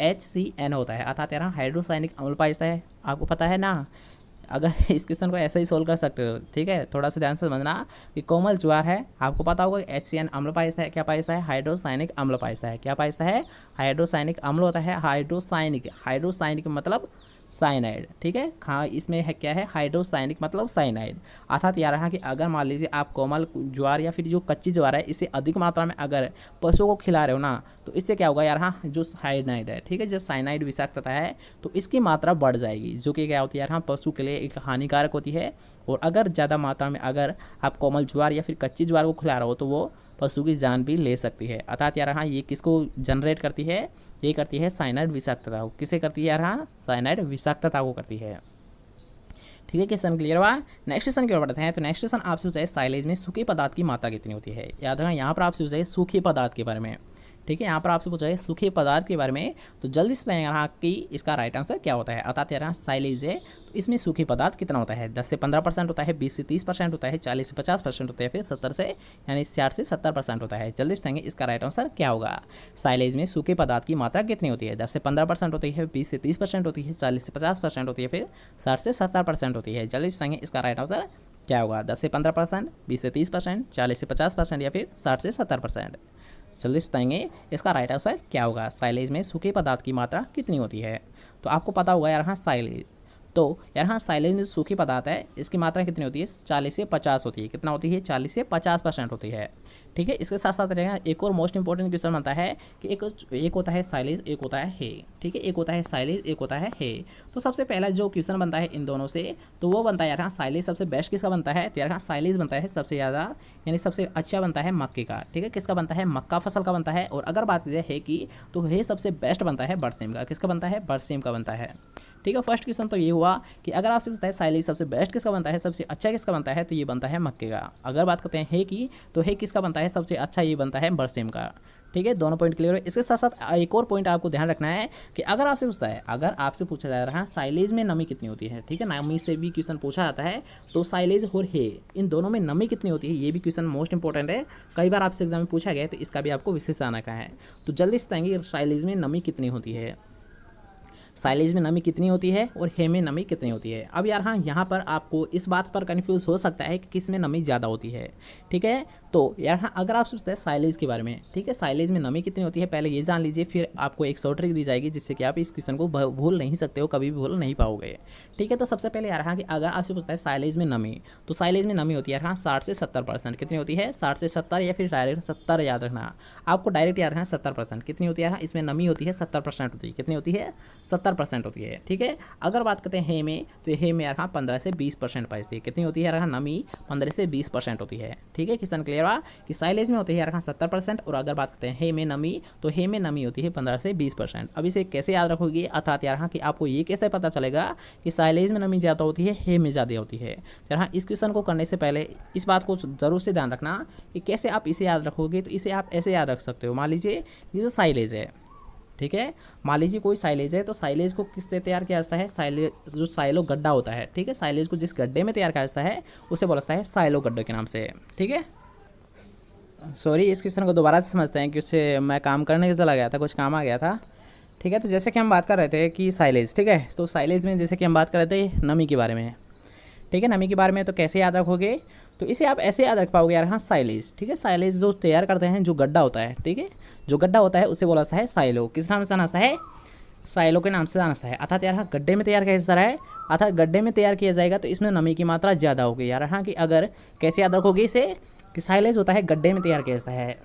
HCN होता है, अर्थात यार हाइड्रोसाइनिक अम्ल पाया है। आपको पता है ना, अगर इस क्वेश्चन को ऐसे ही सोल्व कर सकते हो। ठीक है, थोड़ा सा ध्यान से समझना कि कोमल ज्वार है, आपको पता होगा HCN अम्ल पाया है। क्या पाया है, हाइड्रोसाइनिक अम्ल पाया है। क्या पाया है, हाइड्रोसाइनिक अम्ल होता है। हाइड्रोसाइनिक मतलब साइनाइड। ठीक है, हाँ इसमें है क्या है, हाइड्रोसाइनिक मतलब साइनाइड। अर्थात यार हाँ कि अगर मान लीजिए आप कोमल ज्वार या फिर जो कच्ची ज्वार है इसे अधिक मात्रा में अगर पशुओं को खिला रहे हो ना, तो इससे क्या होगा यार हाँ, जो साइनाइड है, ठीक है, जो साइनाइड विषाक्तता है तो इसकी मात्रा बढ़ जाएगी, जो कि क्या होती है यार हाँ पशु के लिए एक हानिकारक होती है। और अगर ज़्यादा मात्रा में अगर आप कोमल ज्वार या फिर कच्ची ज्वार को खिला रहे हो तो वो पशु की जान भी ले सकती है। अर्थात यार हाँ ये किसको जनरेट करती है, ये करती है साइनाइड विषाक्तता को। किसे करती है यार हाँ, साइनाइड विषाक्तता को करती है। ठीक है, क्वेश्चन क्लियर हुआ। नेक्स्ट क्वेश्चन की ओर बढ़ते हैं। तो नेक्स्ट क्वेश्चन आपसे पूछा है साइलेज में सूखे पदार्थ की मात्रा कितनी होती है। याद रखना यहाँ पर आपसे पूछा है सूखे पदार्थ के बारे में। ठीक है, यहाँ पर आपसे पूछा है सूखे पदार्थ के बारे में। तो जल्दी से बताएं यहाँ कि इसका राइट आंसर क्या होता है। अर्थात यहाँ साइलेज है तो इसमें सूखे पदार्थ कितना होता है, 10 से 15% होता है, 20 से 30% होता है, 40 से 50% होता है, फिर 70 से यानी 60 से 70% होता है। जल्दी से बताएंगे इसका राइट आंसर क्या होगा। साइलेज में सूखे पदार्थ की मात्रा कितनी होती है, 10 से 15% होती है, 20 से 30% होती है, 40 से 50% होती है, फिर 60 से 70% होती है। जल्दी से बताएंगे इसका राइट आंसर क्या होगा। 10 से 15%, 20 से 30%, 40 से 50% या फिर 60 से 70%। जल्दी से बताएंगे इसका राइट आंसर क्या होगा। साइलेज में सूखे पदार्थ की मात्रा कितनी होती है। तो आपको पता होगा यार हाँ साइलेज, तो यार हाँ साइलेज में सूखे पदार्थ है इसकी मात्रा कितनी होती है, 40 से 50 होती है। कितना होती है, 40 से 50% होती है। ठीक है, इसके साथ साथ रहेगा एक और मोस्ट इंपॉर्टेंट क्वेश्चन बनता है कि एक होता है साइलेज, एक होता है हे। ठीक है, एक होता है साइलेज, एक होता है हे। तो सबसे पहला जो क्वेश्चन बनता है इन दोनों से तो वो बनता है यार हाँ साइलेज सबसे बेस्ट किसका बनता है, तो यार हाँ साइलेज बनता है सबसे ज़्यादा यानी सबसे अच्छा बनता है मक्के का। ठीक है, किसका बनता है, मक्का फसल का बनता है। और अगर बात की जाए हे की तो हे सबसे बेस्ट बनता है बरसीम का। किसका बनता है, बरसीम का बनता है। ठीक है, फर्स्ट क्वेश्चन तो ये हुआ कि अगर आपसे पूछता है साइलेज सबसे बेस्ट किसका बनता है, सबसे अच्छा किसका बनता है, तो ये बनता है मक्के का। अगर बात करते हैं हे की तो हे किसका बनता है, सबसे अच्छा ये बनता है बरसीम का। ठीक है, दोनों पॉइंट क्लियर है। इसके साथ साथ एक और पॉइंट आपको ध्यान रखना है कि अगर आपसे पूछता है, अगर आपसे पूछा जा रहा है साइलेज में नमी कितनी होती है, ठीक है, नमी से भी क्वेश्चन पूछा जाता है, तो साइलेज और हे इन दोनों में नमी कितनी होती है ये भी क्वेश्चन मोस्ट इंपॉर्टेंट है। कई बार आपसे एग्जाम में पूछा गया है तो इसका भी आपको विशेष जानना का है। तो जल्दी से बताएंगे साइलेज में नमी कितनी होती है। साइलेज में नमी कितनी होती है और हे में नमी कितनी होती है। अब यार हाँ, यहाँ पर आपको इस बात पर कन्फ्यूज़ हो सकता है कि किस में नमी ज़्यादा होती है, ठीक है। तो यार हाँ, अगर आप सोचते हैं साइलेज के बारे में, ठीक है, साइलेज में नमी कितनी होती है पहले ये जान लीजिए, फिर आपको एक शॉर्ट ट्रिक दी जाएगी जिससे कि आप इस क्वेश्चन को भूल नहीं सकते हो, कभी भी भूल नहीं पाओगे, ठीक है। तो सबसे पहले यार हाँ, कि अगर आपसे पूछता है साइलेज में नमी, तो साइलेज में नमी होती है यार हाँ 60 से 70%। कितनी होती है? 60 से 70, या फिर डायरेक्ट 70 याद रखना, आपको डायरेक्ट याद रखना 70%। कितनी होती है यार? इसमें नमी होती है 70% होती है। कितनी होती है? 70% होती है, ठीक है। अगर बात करते हैं हे में, तो हे में यार हाँ 15 से 20% पाइती है। कितनी होती है यार हाँ? नमी 15 से 20% होती है, ठीक है। क्वेश्चन क्लियर हुआ कि साइलेज में होती है यार हाँ 70%, और अगर बात करते हैं हे में नमी, तो हे में नमी होती है 15 से 20%। अब इसे कैसे याद रखोगे, अर्थात यार हाँ कि आपको ये कैसे पता चलेगा कि साइलेज में नमी ज़्यादा होती है, हे में ज़्यादा होती है। यार हाँ, इस क्वेश्चन को करने से पहले इस बात को ज़रूर से ध्यान रखना कि कैसे आप इसे याद रखोगे। तो इसे आप ऐसे याद रख सकते हो, मान लीजिए ये जो साइलेज है, ठीक है, मान लीजिए कोई साइलेज है, तो साइलेज को किससे तैयार किया जाता है? साइलेज जो साइलो गड्ढा होता है, ठीक है, साइलेज को जिस गड्ढे में तैयार किया जाता है उसे बोला जाता है साइलो गड्ढे के नाम से, ठीक है। सॉरी, इस क्वेश्चन को दोबारा से समझते हैं कि उससे मैं काम करने के चला गया था, कुछ काम आ गया था, ठीक है। तो जैसे कि हम बात कर रहे थे कि साइलेज, ठीक है, तो साइलेज में जैसे कि हम बात कर रहे थे नमी के बारे में, ठीक है, नमी के बारे में, तो कैसे याद रखोगे? तो इसे आप ऐसे याद रख पाओगे यार हाँ, साइलेज, ठीक है, साइलेज जो तैयार करते हैं, जो गड्ढा होता है, ठीक है, जो गड्ढा होता है उसे बोला जाता है साइलो। किस नाम से जाना जाता है? साइलो के नाम से जाना जाता है। अर्थात यार हाँ, गड्ढे में तैयार किया जा रहा है, अर्थात गड्ढे में तैयार किया जाएगा तो इसमें नमी की मात्रा ज़्यादा होगी यार हाँ। कि अगर कैसे याद रखोगे इसे, कि साइलेज होता है गड्ढे में तैयार किया जाता है,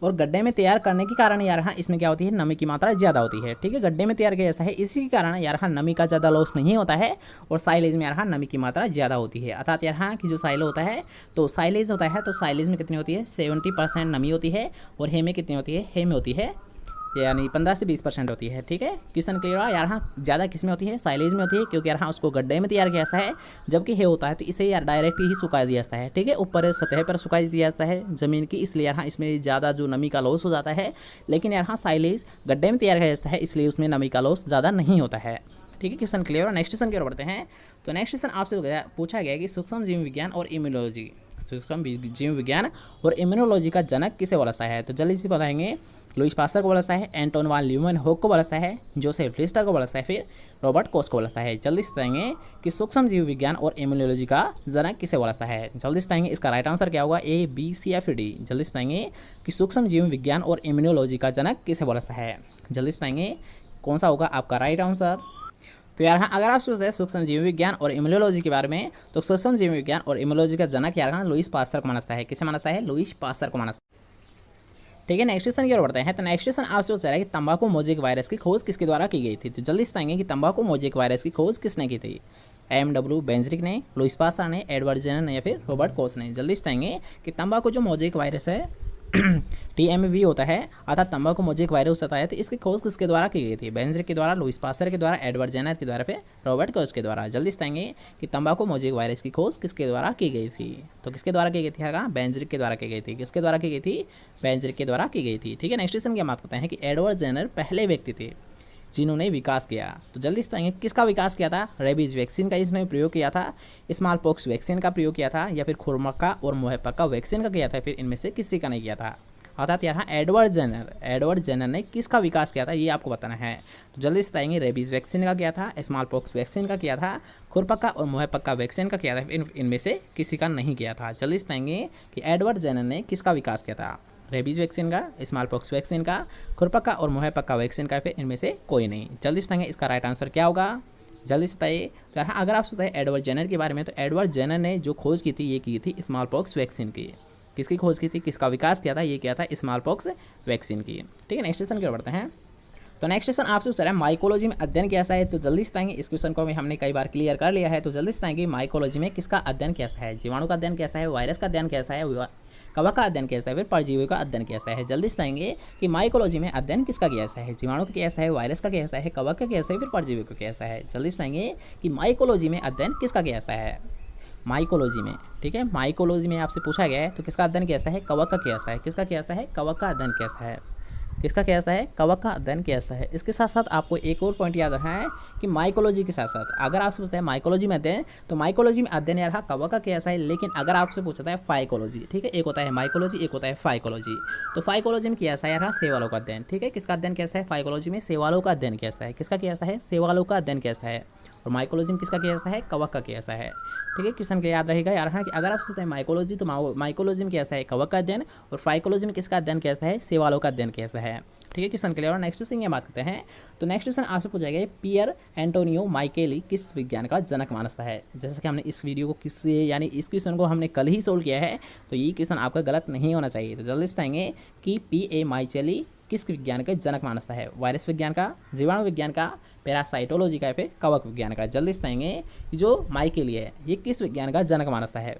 और गड्ढे में तैयार करने के कारण यार हाँ इसमें क्या होती है? नमी की मात्रा ज़्यादा होती है, ठीक है, गड्ढे में तैयार किया जाता है, इसी के कारण यार हाँ नमी का ज़्यादा लॉस नहीं होता है, और साइलेज में यार हाँ नमी की मात्रा ज़्यादा होती है। अर्थात यार हाँ कि जो साइलो होता है, तो साइलेज होता है, तो साइलेज में कितनी होती है? 70% नमी होती है, और हे में कितनी होती है? हे में होती है यानी 15 से 20% होती है, ठीक है। क्वेश्चन क्लियर हुआ यार हाँ? ज़्यादा किस में होती है? साइलेज में होती है, क्योंकि यार हाँ उसको गड्ढे में तैयार किया जाता है, जबकि हे होता है तो इसे यार डायरेक्ट ही सुखा दिया जाता है, ठीक है, ऊपर सतह पर सुखा दिया जाता है ज़मीन की, इसलिए यार हाँ इसमें ज़्यादा जो नमी का लॉस हो जाता है। लेकिन यार हाँ साइलेज गड्ढे में तैयार किया जाता है, इसलिए उसमें नमी का लॉस ज़्यादा नहीं होता है, ठीक है। क्वेश्चन क्लियर हो? नेक्स्ट क्वेश्चन की ओर बढ़ते हैं। तो नेक्स्ट क्वेश्चन आपसे पूछा गया कि सूक्ष्म जीव विज्ञान और इम्यूनोलॉजी, सूक्ष्म जीव विज्ञान और इम्यूनोलॉजी का जनक किसे बोला जाता है? तो जल्दी से बताएंगे। लुईस पास्चर को बोला जाता है, एंटोन वान ल्यूमेनहोक को बोला जाता है, जोसेफ लिस्टर को बोला जाता है, फिर रॉबर्ट कोच को बोला जाता है। जल्दी से बताएंगे कि सूक्ष्म जीव विज्ञान और इम्यूनोलॉजी का जनक किसे बोला जाता है? जल्दी से बताएंगे इसका राइट आंसर क्या होगा, ए, बी, सी या फिर डी। जल्दी से बताएंगे कि सूक्ष्म जीव विज्ञान और इम्यूनोलॉजी का जनक किसे बोला जाता है? जल्दी से बताएंगे कौन सा होगा आपका राइट आंसर। तो यार हाँ, अगर आप सोचते हैं सूक्ष्म जीव विज्ञान और इम्यूनोलॉजी के बारे में, तो सूक्ष्म जीव विज्ञान और इम्यूनोलॉजी का जनक यार हाँ लुईस पास्चर को माना जाता है। किसे माना जाता है? लुईस पास्चर को माना जाता है, ठीक है। नेक्स्ट क्वेश्चन की ओर बढ़ते हैं। तो नेक्स्ट क्वेश्चन आपसे पूछ रहा है कि तंबाकू मोजेक वायरस की खोज किसके द्वारा की गई थी? तो जल्दी से बताएंगे कि तंबाकू मोजेक वायरस की खोज किसने की थी? एम.डब्ल्यू. बेंजरिक ने, लुईस पास्चर ने, एडवर्ड जेनर ने, या फिर रॉबर्ट कोच ने। जल्दी से बताएंगे कि तंबाकू जो मोजेक वायरस है TMV होता है, अर्थात तंबाकू मोजेक वायरस होता है, तो इसकी खोज किसके द्वारा की गई थी? बेंजरिक के द्वारा, लुईस पास्चर के द्वारा, एडवर्ड जेनर के द्वारा, फिर रॉबर्ट कोच के द्वारा। जल्दी से बताएंगे कि तंबाकू मोजेक वायरस की खोज किसके द्वारा की गई थी? तो किसके द्वारा की गई थी? हाँ, बेंजरिक के द्वारा की गई थी। किसके द्वारा की गई थी? बेंजरिक के द्वारा की गई थी, ठीक है। नेक्स्ट क्वेश्चन की बात करते हैं कि एडवर्ड जेनर पहले व्यक्ति थे जिन्होंने विकास किया। तो जल्दी से बताएंगे किसका विकास किया था? रेबीज वैक्सीन का इसने प्रयोग किया था, स्मॉल पॉक्स वैक्सीन का प्रयोग किया था, या फिर खुरमक्का और मुहैप्पका वैक्सीन का किया था, फिर इनमें से किसी का नहीं किया था? अर्थात यहाँ एडवर्ड जेनर ने किसका विकास किया था ये आपको बताना है। तो जल्दी से बताएंगे रेबीज वैक्सीन का किया था, स्मॉल पॉक्स वैक्सीन का किया था, खुरपक्का और मुहैप्पका वैक्सीन का किया था, इनमें से किसी का नहीं किया था। जल्दी से बताएंगे कि एडवर्ड जेनर ने किसका विकास किया था? रेबीज वैक्सीन का, स्मॉल पॉक्स वैक्सीन का, खुरपक्का और मुहैप्पका वैक्सीन का, फिर इनमें से कोई नहीं। जल्दी से बताएंगे इसका राइट आंसर क्या होगा? जल्दी से बताइए। तो अगर आप सोचते हैं एडवर्ड जेनर के बारे में, तो एडवर्ड जेनर ने जो खोज की थी ये की थी स्मॉल पॉक्स वैक्सीन की। किसकी खोज की थी? किसका विकास किया था? ये किया था स्मॉल पॉक्स वैक्सीन की, ठीक है। नेक्स्ट क्वेश्चन की ओर बढ़ते हैं। तो नेक्स्ट क्वेश्चन आपसे पूछ रहा है माइकोलॉजी में अध्ययन कैसा है? तो जल्दी से बताएंगे, इस क्वेश्चन को भी हमने कई बार क्लियर कर लिया है। तो जल्दी से बताएंगे माइकोलॉजी में किसका अध्ययन कैसा है? जीवाणु का अध्ययन कैसा है? वायरस का अध्ययन कैसा है? कवक का अध्ययन कैसा है? फिर परजीवी का अध्ययन कैसा है? जल्दी से बताएंगे कि माइकोलॉजी में अध्ययन किसका कैसा है? जीवाणु का कैसा है? वायरस का कैसा है? कवक का कैसा है? फिर परजीवी का कैसा है? जल्दी से बताएंगे कि माइकोलॉजी में अध्ययन किसका कैसा है? माइकोलॉजी में, ठीक है, माइकोलॉजी में आपसे पूछा गया है तो किसका अध्ययन कैसा है? कवक का कैसा है? किसका कैसा है? कवक का अध्ययन कैसा है? किसका किया जाता है? कवक का अध्ययन किया जाता है। इसके साथ साथ आपको एक और पॉइंट याद रखना है कि माइकोलॉजी के साथ साथ अगर आपसे पूछता है माइकोलॉजी में अध्ययन, तो माइकोलॉजी में अध्ययन यार कवक का किया जाता है, लेकिन अगर आपसे पूछता है फाइकोलॉजी, ठीक है, एक होता है माइकोलॉजी, एक होता है फाइकोलॉजी। तो फाइकोलॉजी में किया जाता है यार शैवालों का अध्ययन, ठीक है, किसका अध्ययन किया जाता है? फाइकोलॉजी में शैवालों का अध्ययन किया जाता है। किसका किया जाता है? शैवालों का अध्ययन किया जाता है। और माइकोलॉजी में किसका किया जाता है? कवक का किया जाता है। ठीक है, क्वेश्चन के याद रहेगा यार कि अगर आप सोचते हैं माइकोलॉजी, तो माइकोलॉजी में किया जाता है कवक का अध्ययन, और फाइकोलॉजी में किसका अध्ययन किया जाता है? शैवालों का अध्ययन किया जाता है। ठीक है, क्वेश्चन क्लियर। और नेक्स्ट क्वेश्चन की बात करते हैं, तो नेक्स्ट क्वेश्चन आपसे पूछा गया पियर एंटोनियो माइकेली किस विज्ञान का जनक माना जाता है? जैसे कि हमने इस वीडियो को यानी इस क्वेश्चन को हमने कल ही सोल्व किया है, तो ये क्वेश्चन आपका गलत नहीं होना चाहिए। तो जल्दी से पाएंगे कि पी.ए. माइकेली किस विज्ञान का जनक माना जाता है? वायरस विज्ञान का, जीवाणु विज्ञान का, पैरासाइटोलॉजी का, या फिर कवक विज्ञान का? जल्दी से पाएंगे कि जो माइकेली है ये किस विज्ञान का जनक माना जाता है?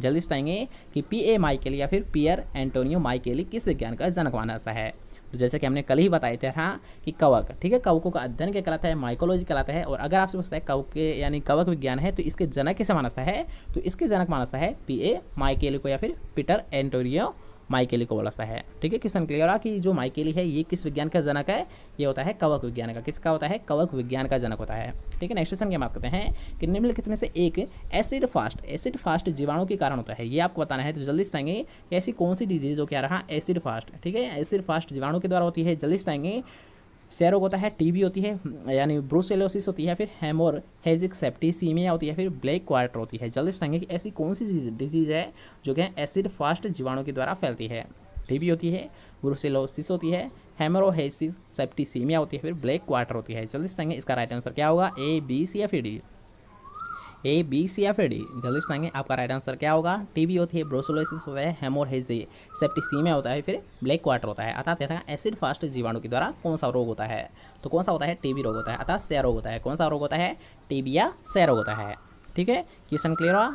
जल्दी से पाएंगे कि पी.ए. माइकेली या फिर पियर एंटोनियो माइकेली किस विज्ञान का जनक माना जाता है? तो जैसे कि हमने कल ही बताए थे हाँ कि कवक, ठीक है, कवकों का अध्ययन क्या कहलाता है? माइकोलॉजी कहलाता है। और अगर आपसे पूछता है कवक के यानी कवक विज्ञान है, तो इसके जनक किसे माना जाता है? तो इसके जनक माना जाता है पी.ए. माइकेली को या फिर पीटर एंटोनियो माइकेली को बोला जाता है। ठीक है, क्वेश्चन क्लियर रहा कि जो माइकेली है ये किस विज्ञान का जनक है? ये होता है कवक विज्ञान का। किसका होता है? कवक विज्ञान का जनक होता है। ठीक है, नेक्स्ट क्वेश्चन की बात करते हैं कि निम्नलिखित में से एक एसिड फास्ट जीवाणु के कारण होता है, ये आपको बताना है। तो जल्दी से पाएंगे कि ऐसी कौन सी डिजीज जो क्या रहा एसिड फास्ट, ठीक है, एसिड फास्ट जीवाणु के द्वारा होती है। जल्दी से पाएंगे क्षयरोग होता है, टीबी होती है यानी ब्रूसेलोसिस होती है, फिर हेमोरेजिक सेप्टिसीमिया होती है, फिर ब्लैक क्वार्टर होती है। जल्दी से पाएंगे कि ऐसी कौन सी डिजीज है जो कि एसिड फास्ट जीवाणु के द्वारा फैलती है? टीबी होती है, ब्रूसेलोसिस होती है, हेमोरेजिक सेप्टिसीमिया होती है, फिर ब्लैक क्वार्टर होती है। जल्दी से पाएंगे इसका राइट आंसर क्या होगा? ए, बी, सी या फिर डी? ए, बी, सी या फिर डी? जल्दी से पाएंगे आपका राइट आंसर क्या होगा? टीबी होती है, ब्रोसोलोसिस होता है, हेमोरेजिक सेप्टिसीमिया होता है, फिर ब्लैक क्वार्टर होता है। अर्थात एसिड फास्ट जीवाणु के द्वारा कौन सा रोग होता है? तो कौन सा होता है? टीबी रोग होता है, अर्थात क्षय रोग होता है। कौन सा रोग होता है? टीबी या क्षय रोग होता है। ठीक है, क्वेश्चन क्लियर हुआ?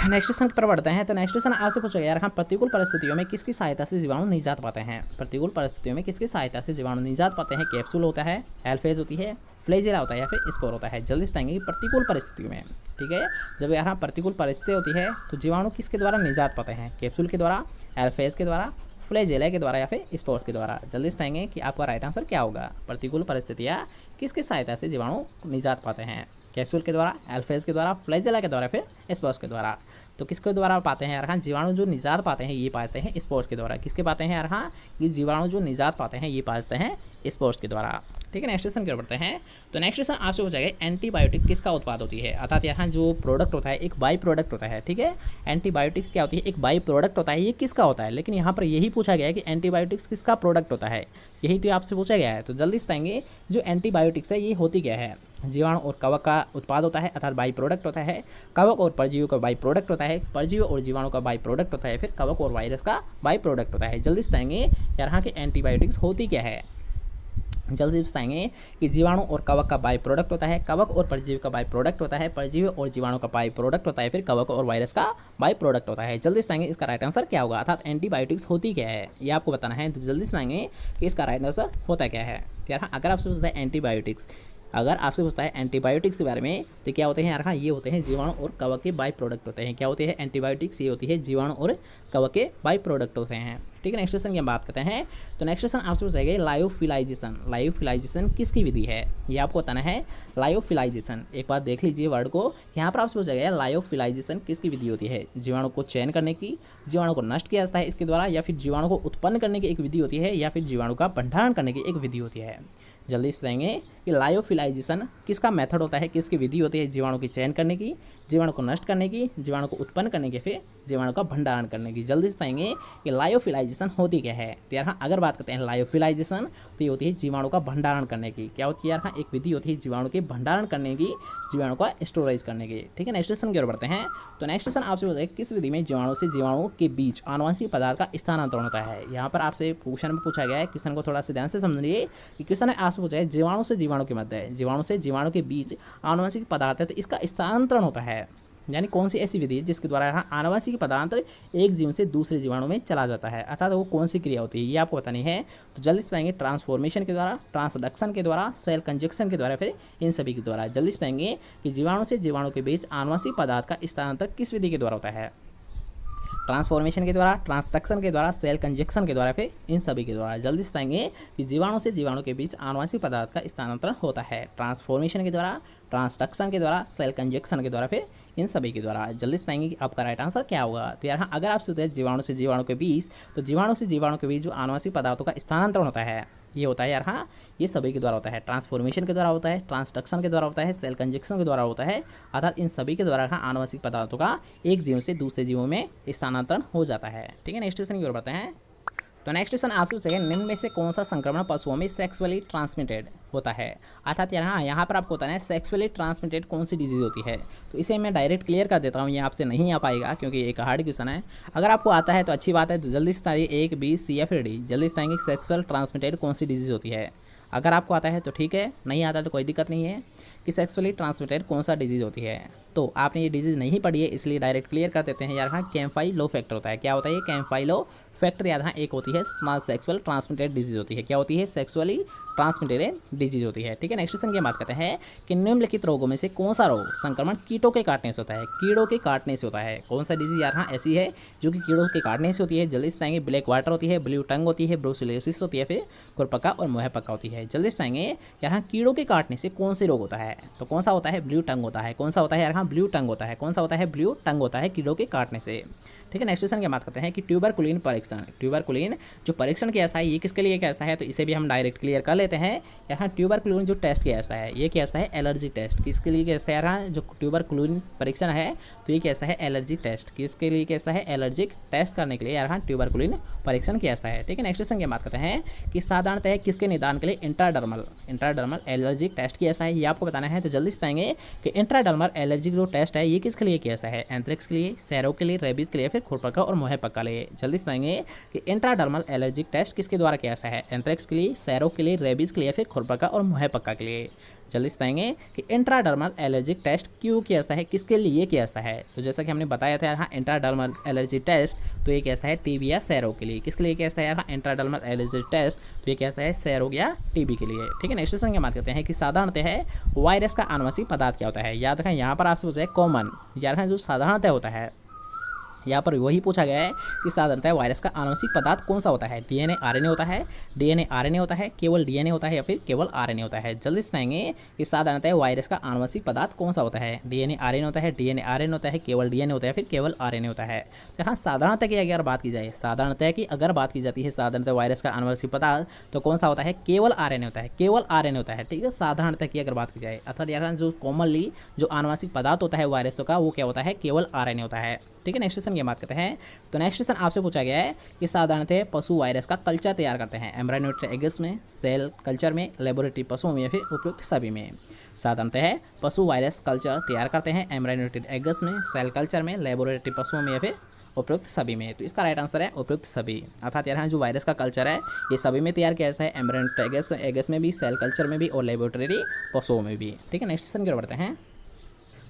नेक्स्ट क्वेश्चन पर बढ़ते हैं। तो नेक्स्ट क्वेश्चन आपसे पूछा गया यार प्रतिकूल परिस्थितियों में किसकी सहायता से जीवाणु निजात पाते हैं? प्रतिकूल परिस्थितियों में किसकी सहायता से जीवाणु निजात पाते हैं? कैप्सूल होता है, एल्फेज होती है, फ्लैजेला होता है, या फिर स्पोर होता है? जल्दी बताएंगे कि प्रतिकूल परिस्थितियों में, ठीक है, जब यहाँ प्रतिकूल परिस्थिति होती है तो जीवाणु किसके द्वारा निजात पाते हैं? कैप्सूल के द्वारा, एल्फेज के द्वारा, फ्लैजेला के द्वारा, या फिर स्पोर्स के द्वारा? जल्दी बताएंगे कि आपका राइट आंसर क्या होगा? प्रतिकूल परिस्थितियाँ किसकी सहायता से जीवाणु निजात पाते हैं? कैप्सूल के द्वारा, एल्फेज के द्वारा, फ्लैजेला के द्वारा, फिर स्पोर्स के द्वारा? तो किसके द्वारा पाते हैं यार हाँ? जीवाणु जो निजात पाते हैं ये पाते हैं स्पोर्स के द्वारा। किसके पाते हैं यार हाँ? ये जीवाणु जो निजात पाते हैं ये पाते हैं स्पोर्स के द्वारा। ठीक है, नेक्स्ट क्वेश्चन की ओर बढ़ते हैं। तो नेक्स्ट क्वेश्चन आपसे पूछेगा एंटीबायोटिक किसका उत्पाद होती है? अर्थात यहाँ जो प्रोडक्ट होता है एक बाई प्रोडक्ट होता है। ठीक है, एंटीबायोटिक्स क्या होती है? एक बाई प्रोडक्ट होता है। ये किसका होता है? लेकिन यहाँ पर यही पूछा गया है कि एंटीबायोटिक्स किसका प्रोडक्ट होता है, यही तो आपसे पूछा गया है। तो जल्दी से बताएंगे जो एंटीबायोटिक्स है ये होती क्या है? जीवाणु और कवक का उत्पाद होता है, अर्थात बाई प्रोडक्ट होता है। कवक और परजीवी का बाई प्रोडक्ट होता है, परजीवी और जीवाणु का बाई प्रोडक्ट होता है, फिर कवक और वायरस का बाई प्रोडक्ट होता है। जल्दी से बताएंगे यार हाँ कि एंटीबायोटिक्स होती क्या है? जल्दी बताएंगे कि जीवाणु और कवक का बाई प्रोडक्ट होता है, कवक और परजीवी का बाई प्रोडक्ट होता है, परजीवी और जीवाणु का बाई प्रोडक्ट होता है, फिर कवक और वायरस का बाई प्रोडक्ट होता है। जल्दी बताएंगे इसका राइट आंसर क्या होगा? अर्थात एंटीबायोटिक्स होती क्या है ये आपको बताना है। तो जल्दी बताएंगे कि इसका राइट आंसर होता क्या है। यार अगर आपसे पूछता है एंटीबायोटिक्स, अगर आपसे पूछता है एंटीबायोटिक्स के बारे में तो क्या होते हैं यार हाँ? ये होते हैं जीवाणु और कवक के बाई प्रोडक्ट होते हैं। क्या होते हैं एंटीबायोटिक्स? ये होती है जीवाणु और कवक के बाई प्रोडक्ट होते हैं। ठीक है, नेक्स्ट क्वेश्चन की हम बात करते हैं। तो नेक्स्ट क्वेश्चन आपसे पूछेगा लायोफिलाइजेशन। लायोफिलाइजेशन किसकी विधि है ये आपको बताना है। लायोफिलाइजेशन, एक बार देख लीजिए वर्ड को, यहाँ पर आपसे पूछा गया लायोफिलाइजेशन किसकी विधि होती है? जीवाणु को चयन करने की, जीवाणु को नष्ट किया जाता है इसके द्वारा, या फिर जीवाणु को उत्पन्न करने की एक विधि होती है, या फिर जीवाणु का भंडारण करने की एक विधि होती है? जल्दी से बताएंगे कि लायोफिलाइजेशन किसका मेथड होता है, किसकी विधि होती है? जीवाणु की चयन करने की, जीवाणु को नष्ट करने की, जीवाणु को उत्पन्न करने की, फिर जीवाणु का भंडारण करने की? जल्दी से बताएंगे कि लायोफिलाइजेशन होती क्या है। तो यार हाँ अगर बात करते हैं लायोफिलाइजेशन तो ये होती है जीवाणु का भंडारण करने की। क्या होती है यार हाँ? एक विधि होती है जीवाणु के भंडारण करने की, जीवाणु का स्टोरेज करने की। ठीक है, नेक्स्ट क्वेश्चन की ओर बढ़ते हैं। तो नेक्स्ट क्वेश्चन आपसे पूछा है किस विधि में जीवाणु से जीवाणु के बीच आनुवंशिक पदार्थ का स्थानांतरण होता है? यहाँ पर आपसे क्वेश्चन में पूछा गया है, क्वेश्चन को थोड़ा सा ध्यान से समझिए कि क्वेश्चन है आपसे पूछा है जीवाणु से जीवाणु के मध्य, जीवाणु से जीवाणु के बीच आनुवंशिक पदार्थ है तो इसका स्थानांतरण होता है, यानी कौन सी ऐसी विधि है जिसके द्वारा यहाँ आनुवंशिक पदार्थ एक जीव से दूसरे जीवाणु में चला जाता है? अर्थात वो कौन सी क्रिया होती है ये आपको बतानी है। तो जल्दी से पाएंगे ट्रांसफॉर्मेशन के द्वारा, ट्रांसडक्शन के द्वारा, सेल कंजक्शन के द्वारा, फिर इन सभी के द्वारा? जल्दी से पाएंगे कि जीवाणु से जीवाणु के बीच आनुवंशिक पदार्थ का स्थानांतरण किस विधि के द्वारा होता है? ट्रांसफॉर्मेशन के द्वारा, ट्रांसडक्शन के द्वारा, सेल कंजक्शन के द्वारा, फिर इन सभी के द्वारा। जल्दी से बताएंगे कि जीवाणु से जीवाणु के बीच आनुवंशिक पदार्थ का स्थानांतरण होता है ट्रांसफॉर्मेशन के द्वारा, ट्रांसडक्शन के द्वारा, सेल कंजक्शन के द्वारा, फिर इन सभी के द्वारा। जल्दी से बताएंगे कि आपका राइट आंसर क्या होगा। तो यहाँ अगर आप सोचते हैं जीवाणु से जीवाणु के बीच, तो जीवाणु से जीवाणु के बीच जो आनुवंशिक पदार्थों का स्थानांतरण होता है ये होता है यार हाँ, ये सभी के द्वारा होता है। ट्रांसफॉर्मेशन के द्वारा होता है, ट्रांसडक्शन के द्वारा होता है, सेल कंजक्शन के द्वारा होता है, अर्थात इन सभी के द्वारा आनुवंशिक पदार्थों का एक जीव से दूसरे जीवों में स्थानांतरण हो जाता है। ठीक है, नेक्स्ट क्वेश्चन की ओर बढ़ते हैं। तो नेक्स्ट क्वेश्चन आपसे पूछेगा निम्न में से कौन सा संक्रमण पशुओं में सेक्सुअली ट्रांसमिटेड होता है। अर्थात यहाँ पर आपको बताना है सेक्सुअली ट्रांसमिटेड कौन सी डिजीज होती है। तो इसे मैं डायरेक्ट क्लियर कर देता हूँ, ये आपसे नहीं आ पाएगा क्योंकि एक हार्ड क्वेश्चन है। अगर आपको आता है तो अच्छी बात है, तो जल्दी से बताइए A, B, C या फिर D। जल्दी से बताएंगे सेक्सुअल ट्रांसमिटेड कौन सी डिजीज होती है। अगर आपको आता है तो ठीक है, नहीं आता तो कोई दिक्कत नहीं है कि सेक्सुअली ट्रांसमिटेड कौन सा डिजीज होती है। तो आपने ये डिजीज नहीं पढ़ी है इसलिए डायरेक्ट क्लियर कर देते हैं यार हाँ, कैम्फाइलो फैक्टर होता है। क्या होता है ये कैम्फाइलो फैक्टर याद हाँ, एक होती है सेक्सुअल ट्रांसमिटेड डिजीज होती है। क्या होती है, सेक्सुअली ट्रांसमिटेड डिजीज होती है। ठीक है, नेक्स्ट क्वेश्चन की बात करते हैं कि निम्नलिखित रोगों में से कौन सा रोग संक्रमण कीटों के काटने से होता है। कीड़ों के काटने से होता है। कौन सा डिजीज यार हाँ ऐसी है जो कि कीड़ों के काटने से होती है। जल्दी से बताएंगे ब्लैक वाटर होती है, ब्लू टंग होती है, ब्रूसिलोसिस होती है, फिर खुरपका और मुहपका होती है। जल्दी से बताएंगे यार हाँ, कीड़ों के काटने से कौन से रोग होता है। तो कौन सा होता है, ब्लू टंग होता है। कौन सा होता है यार हाँ, ब्लू टंग होता है। कौन सा होता है, ब्लू टंग होता है कीड़ों के काटने से। ठीक है, नेक्स्ट क्वेश्चन की बात करते हैं कि ट्यूबरकुलिन परीक्षण। ट्यूबरकुलिन जो परीक्षण किया जाता है ये किसके लिए किया जाता है, तो इसे भी हम डायरेक्ट क्लियर कर लेते हैं। यहाँ ट्यूबरकुलिन जो टेस्ट किया जाता है ये क्या जाता है, एलर्जी टेस्ट। किसके लिए किया जाता है यहाँ, जो ट्यूबरकुलिन परीक्षण है तो ये कैसा है, एलर्जी टेस्ट। किसके लिए कैसा है, एलर्जिक टेस्ट करने के लिए यहाँ ट्यूबरकुलिन परीक्षण किया जाता है। ठीक है, नेक्स्ट क्वेश्चन की बात करते हैं कि साधारणतः किसके निदान के लिए इंट्राडर्मल एलर्जिक टेस्ट किया जाता है, ये आपको बताना है। तो जल्दी से बताएंगे कि इंट्राडर्मल एलर्जिक जो टेस्ट है ये किसके लिए किया जाता है, एंथ्रेक्स के लिए, सैरो के लिए, रेबीज के लिए, फिर खुरपका और मुहपका के लिए। जल्दी से बताएंगे कि इंट्राडर्मल एलर्जिक टेस्ट किसके द्वारा किया जाता है, एंथ्रेक्स के लिए, सैरो के लिए, रेबीज के लिए, फिर खुरपका और मुहपका के लिए। जल्दी से बताएंगे कि इंट्राडर्मल एलर्जिक टेस्ट क्यों किया जाता है, किसके लिए किया जाता है। तो जैसा कि हमने बताया था यहाँ इंट्राडर्मल एलर्जी टेस्ट तो ये कैसा है, टीबी या सैरो के लिए। किसके लिए कैसा है यहाँ, इंट्राडर्मल एलर्जी टेस्ट तो ये कैसा है, सैरो या टीबी के लिए। ठीक है, नेक्स्ट क्वेश्चन की बात करते हैं कि साधारणतः है वायरस का आनुवंशिक पदार्थ क्या होता है। याद रखें यहाँ पर आपसे पूछा है कॉमन, यार जो साधारणतः होता है यहाँ पर वही पूछा गया है कि साधारणतः वायरस का आनुवंशिक पदार्थ कौन सा होता है, डीएनए आरएनए होता है, डीएनए आरएनए होता है, केवल डीएनए होता है या फिर केवल आरएनए होता है। जल्दी से बताएंगे कि साधारणतः वायरस का आनुवंशिक पदार्थ कौन सा होता है, डीएनए आरएनए होता है, डीएनए आरएनए होता है, केवल डीएनए होता है, फिर केवल आरएनए होता है। तो हाँ, साधारणतः की अगर बात की जाए, साधारणतः की अगर बात की जाती है साधारणतः वायरस का आनुवंशिक पदार्थ तो कौन सा होता है, केवल आरएनए होता है, केवल आरएनए होता है। ठीक है, साधारणतः की अगर बात की जाए अर्थात यार जो कॉमनली जो आनुवंशिक पदार्थ होता है वायरसों का वो क्या होता है, केवल आरएनए होता है। ठीक है, नेक्स्ट क्वेश्चन की बात करते हैं। तो नेक्स्ट क्वेश्चन आपसे पूछा गया है कि साधारणतः पशु वायरस का कल्चर तैयार करते हैं एम्ब्रायोनिक एग्स में, सेल कल्चर में, लेबोरेटरी पशुओं में या फिर उपयुक्त सभी में। साधारणतः पशु वायरस कल्चर तैयार करते हैं एम्ब्रायोनिक एग्स में, सेल कल्चर में, लेबोरेटरी पशुओं में या फिर उपयुक्त सभी में। तो इसका राइट आंसर है उपयुक्त सभी। अर्थात यहाँ जो वायरस का कल्चर है ये सभी में तैयार किया जाता है, एम्ब्रायोनिक एग्स में भी, सेल कल्चर में भी और लेबोरेटरी पशुओं में भी। ठीक है, नेक्स्ट क्वेश्चन की ओर बढ़ते हैं।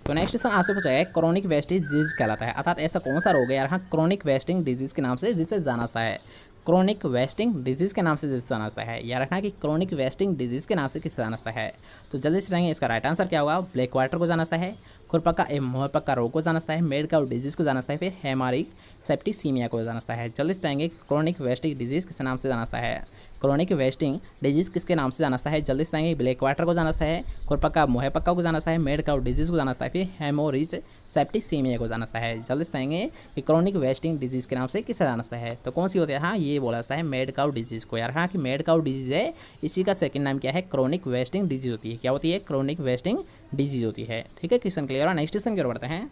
तो नेक्स्ट क्वेश्चन आपसे पूछा है क्रोनिक वेस्टिंग डिजीज कहलाता है। अर्थात ऐसा कौन सा रोग है यार हाँ, क्रोनिक वेस्टिंग डिजीज के नाम से जिसे जाना जाता है, क्रोनिक वेस्टिंग डिजीज के नाम से जिसे जाना जाता है। याद रखना कि क्रोनिक वेस्टिंग डिजीज के नाम से किसे जाना जाता है। तो जल्दी से बताएंगे इसका राइट आंसर क्या होगा, ब्लैक वाटर को जाना जाता है, खुरपका एवं मुहपका रोग को जाना जाता है, मेड काउ डिजीज को जाना जाता है, फिर हेमारिक सेप्टिसीमिया को जाना जाता है। जल्दी से बताएंगे क्रोनिक वेस्टिंग डिजीज किस नाम से जाना जाता है, क्रोनिक वेस्टिंग डिजीज किसके नाम से जाना जाता है। जल्दी से बताएंगे ब्लैक वाटर को जाना जाता है, खुरपका मुहपका को जाना जाता है, मेड काउ डिजीज को जाना जाता है, फिर हेमोरिज सेप्टिसीमिया को जाना जाता है। जल्दी से बताएंगे कि क्रोनिक वेस्टिंग डिजीज के नाम से किसे जाना जाता है। तो कौन सी होती है, हाँ ये बोला जाता है मेड काउ डिजीज को। यार हाँ कि मेड काउ डिजीज है, इसी का सेकंड नाम क्या है, क्रोनिक वेस्टिंग डिजीज होती है। क्या होती है, क्रोनिक वेस्टिंग डिजीज होती है। ठीक है, क्वेश्चन क्लियर है। नेक्स्ट क्वेश्चन की ओर बढ़ते हैं।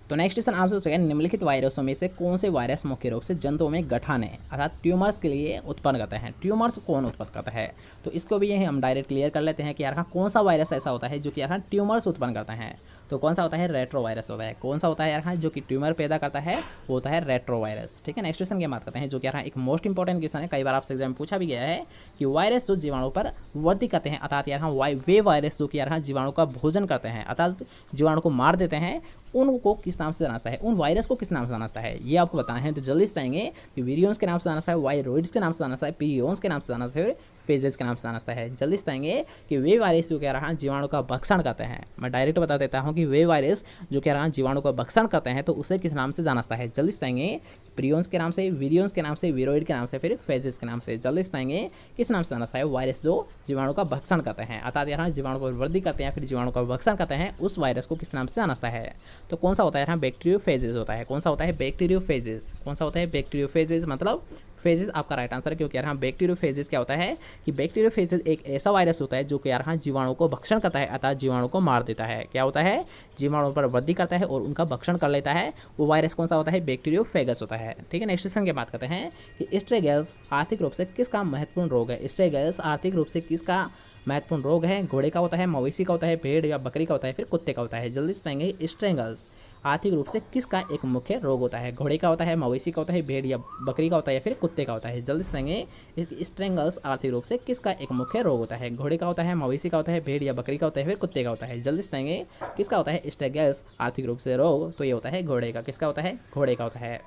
तो नेक्स्ट क्वेश्चन आपसे पूछा गया निम्नलिखित वायरसों में से कौन से वायरस मुख्य रूप से जंतुओं में गठाने अर्थात ट्यूमर्स के लिए उत्पन्न करते हैं। ट्यूमर्स कौन उत्पन्न करता है, तो इसको भी हम डायरेक्ट क्लियर कर लेते हैं कि यार हाँ कौन सा वायरस ऐसा होता है जो कि यार हाँ ट्यूमर्स उत्पन्न करता है। तो कौन सा होता है, रेट्रो वायरस होता है। कौन सा होता है यार हाँ, जो कि ट्यूमर पैदा करता है वो होता है रेट्रो वायरस। ठीक है, नेक्स्ट क्वेश्चन की बात करते हैं जो कि यार हाँ एक मोस्ट इंपॉर्टेंट क्वेश्चन है, कई बार आपसे एग्जाम में पूछा भी गया है कि वायरस जो जीवाणु पर वृद्धि करते हैं अर्थात यार हाँ वे वायरस जो कि यार हाँ जीवाणु का भोजन करते हैं अर्थात जीवाणु को मार देते हैं, उनको किस नाम से जाना जाता है, उन वायरस को किस नाम से जाना जाता है, ये आपको बताना है। तो जल्दी से बताएंगे कि वीरियंस के नाम से जाना जाता है, वायरोइड्स के नाम से जाना जाता है, पीरियंस के नाम से जाना जाता है, फेजेस के नाम से जाना जाता है। जल्दी से पाएंगे कि वे वायरस जो कह रहा है जीवाणु का भक्षण करते हैं। मैं डायरेक्ट बता देता हूँ कि वे वायरस जो कह रहा है जीवाणु का भक्षण करते हैं तो उसे किस नाम से जाना जाता है। जल्दी से पाएंगे प्रियोन्स के नाम से, विरियोन्स के नाम से, विरोइड के नाम से, फिर फेजेस के नाम से। जल्दी से पाएंगे किस नाम से जाना जाता है। वायरस जो जीवाणु का भक्षण करते हैं अर्थात यहाँ जीवाणु को वृद्धि करते हैं फिर जीवाणु का भक्षण करते हैं, उस वायरस को किस नाम से जाना जाता है। तो कौन सा होता है यहाँ बैक्टीरियोफेजेस होता है। कौन सा होता है बैक्टीरियोफेजेस। कौन सा होता है बैक्टीरियोफेजेस मतलब फेजेस आपका राइट आंसर है। क्योंकि यार हाँ बैक्टीरियोफेजेस क्या होता है कि बैक्टीरियोफेजेस एक ऐसा वायरस होता है जो कि यार हाँ जीवाणु को भक्षण करता है अर्थात जीवाणु को मार देता है। क्या होता है जीवाणु पर वृद्धि करता है और उनका भक्षण कर लेता है। वो वायरस कौन सा होता है बैक्टीरियोफेगस होता है। ठीक है, नेक्स्ट क्वेश्चन की बात करते हैं कि स्ट्रेगेल्स आर्थिक रूप से किसका महत्वपूर्ण रोग है। स्ट्रेगेल्स आर्थिक रूप से किसका महत्वपूर्ण रोग है। घोड़े का होता है, मवेशी का होता है, भेड़ या बकरी का होता है, फिर कुत्ते का होता है। जल्दी से पाएंगे स्ट्रेगल्स आर्थिक रूप से किसका एक मुख्य रोग होता है। घोड़े का होता है, मवेशी का होता है, भेड़ या बकरी का होता है या फिर कुत्ते का होता है। जल्दी से पाएंगे स्ट्रेंगल्स आर्थिक रूप से किसका एक मुख्य रोग होता है। घोड़े का होता है, मवेशी का होता है, भेड़ या बकरी का होता है, फिर कुत्ते का होता है। जल्दी से पाएंगे किसका होता है स्ट्रेगल्स आर्थिक रूप से रोग, तो ये होता है घोड़े का। किसका होता है घोड़े का होता है।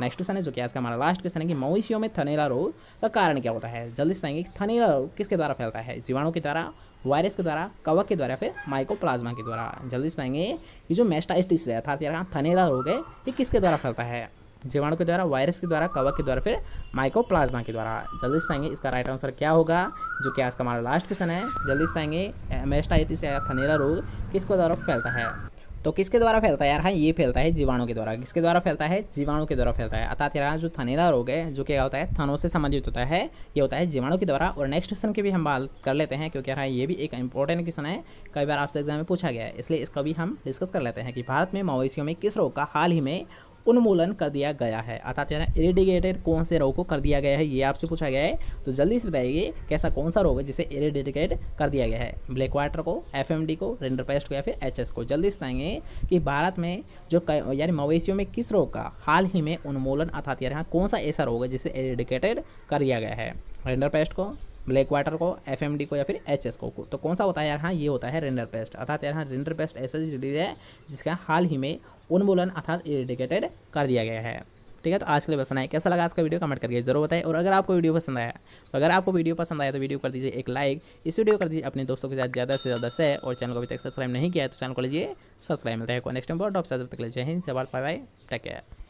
नेक्स्ट क्वेश्चन है जो कि आज का हमारा लास्ट क्वेश्चन है कि मवेशियों में थनैला रोग का कारण क्या होता है। जल्दी से पाएंगे थनैला रोग किसके द्वारा फैलता है। जीवाणु के द्वारा, वायरस के द्वारा, कवक के द्वारा, फिर माइकोप्लाज्मा के द्वारा। जल्दी से पाएंगे कि जो मैस्टाइटिस है अर्थात यहाँ थनैला रोग है ये किसके द्वारा फैलता है। जीवाणु के द्वारा, वायरस के द्वारा, कवक के द्वारा, फिर माइकोप्लाज्मा के द्वारा। जल्दी से पाएंगे इसका राइट आंसर क्या होगा जो कि आज का हमारा लास्ट क्वेश्चन है। जल्दी से पाएंगे मैस्टाइटिस या थनैला रोग किसके द्वारा फैलता है। तो किसके द्वारा फैलता है यार हाँ ये फैलता है जीवाणु के द्वारा। किसके द्वारा फैलता है जीवाणु के द्वारा फैलता है अर्थात यार जो थनैला रोग है जो क्या होता है थनों से संबंधित होता है, ये होता है जीवाणु के द्वारा। और नेक्स्ट क्वेश्चन की भी हम बात कर लेते हैं क्योंकि यार ये भी एक इंपॉर्टेंट क्वेश्चन है, कई बार आपसे एग्जाम में पूछा गया है, इसलिए इसका भी हम डिस्कस कर लेते हैं कि भारत में मवेशियों में किस रोग का हाल ही में उन्मूलन कर दिया गया है अर्थात यार इरेडिकेटेड कौन से रोग को कर दिया गया है ये आपसे पूछा गया है। तो जल्दी से बताइए कैसा कौन सा रोग है जिसे इरेडिकेट कर दिया गया है। ब्लैक वाटर को, एफएमडी को, रिंडरपेस्ट को या फिर एचएस को। जल्दी से बताएंगे कि भारत में जो यानी मवेशियों में किस रोग का हाल ही में उन्मूलन अर्थात यार यहाँ कौन सा ऐसा रोग है जिसे इरेडिकेटेड कर दिया गया है। रिंडरपेस्ट को, ब्लैक वाटर को, एफएमडी को या फिर एचएस को। तो कौन सा होता है यार हाँ ये होता है रिंडरपेस्ट अर्थात यार हाँ रिंडरपेस्ट ऐसा डिजीज है जिसका हाल ही में उन्मूलन अर्थात इरेडिकेटेड कर दिया गया है। ठीक है, तो आज के लिए बस इतना ही। कैसा लगा आज का वीडियो कमेंट करके जरूर बताएं। और अगर आपको वीडियो पसंद आया तो वीडियो कर दीजिए एक लाइक, इस वीडियो कर दीजिए अपने दोस्तों के साथ ज़्यादा से ज़्यादा शेयर और चैनल को अभी तक सब्सक्राइब नहीं किया है तो चैनल को लीजिए सब्सक्राइब। मिलता है नेक्स्ट टाइम बहुत टॉप से, जब तक ले Jai Hind, bye bye, take care.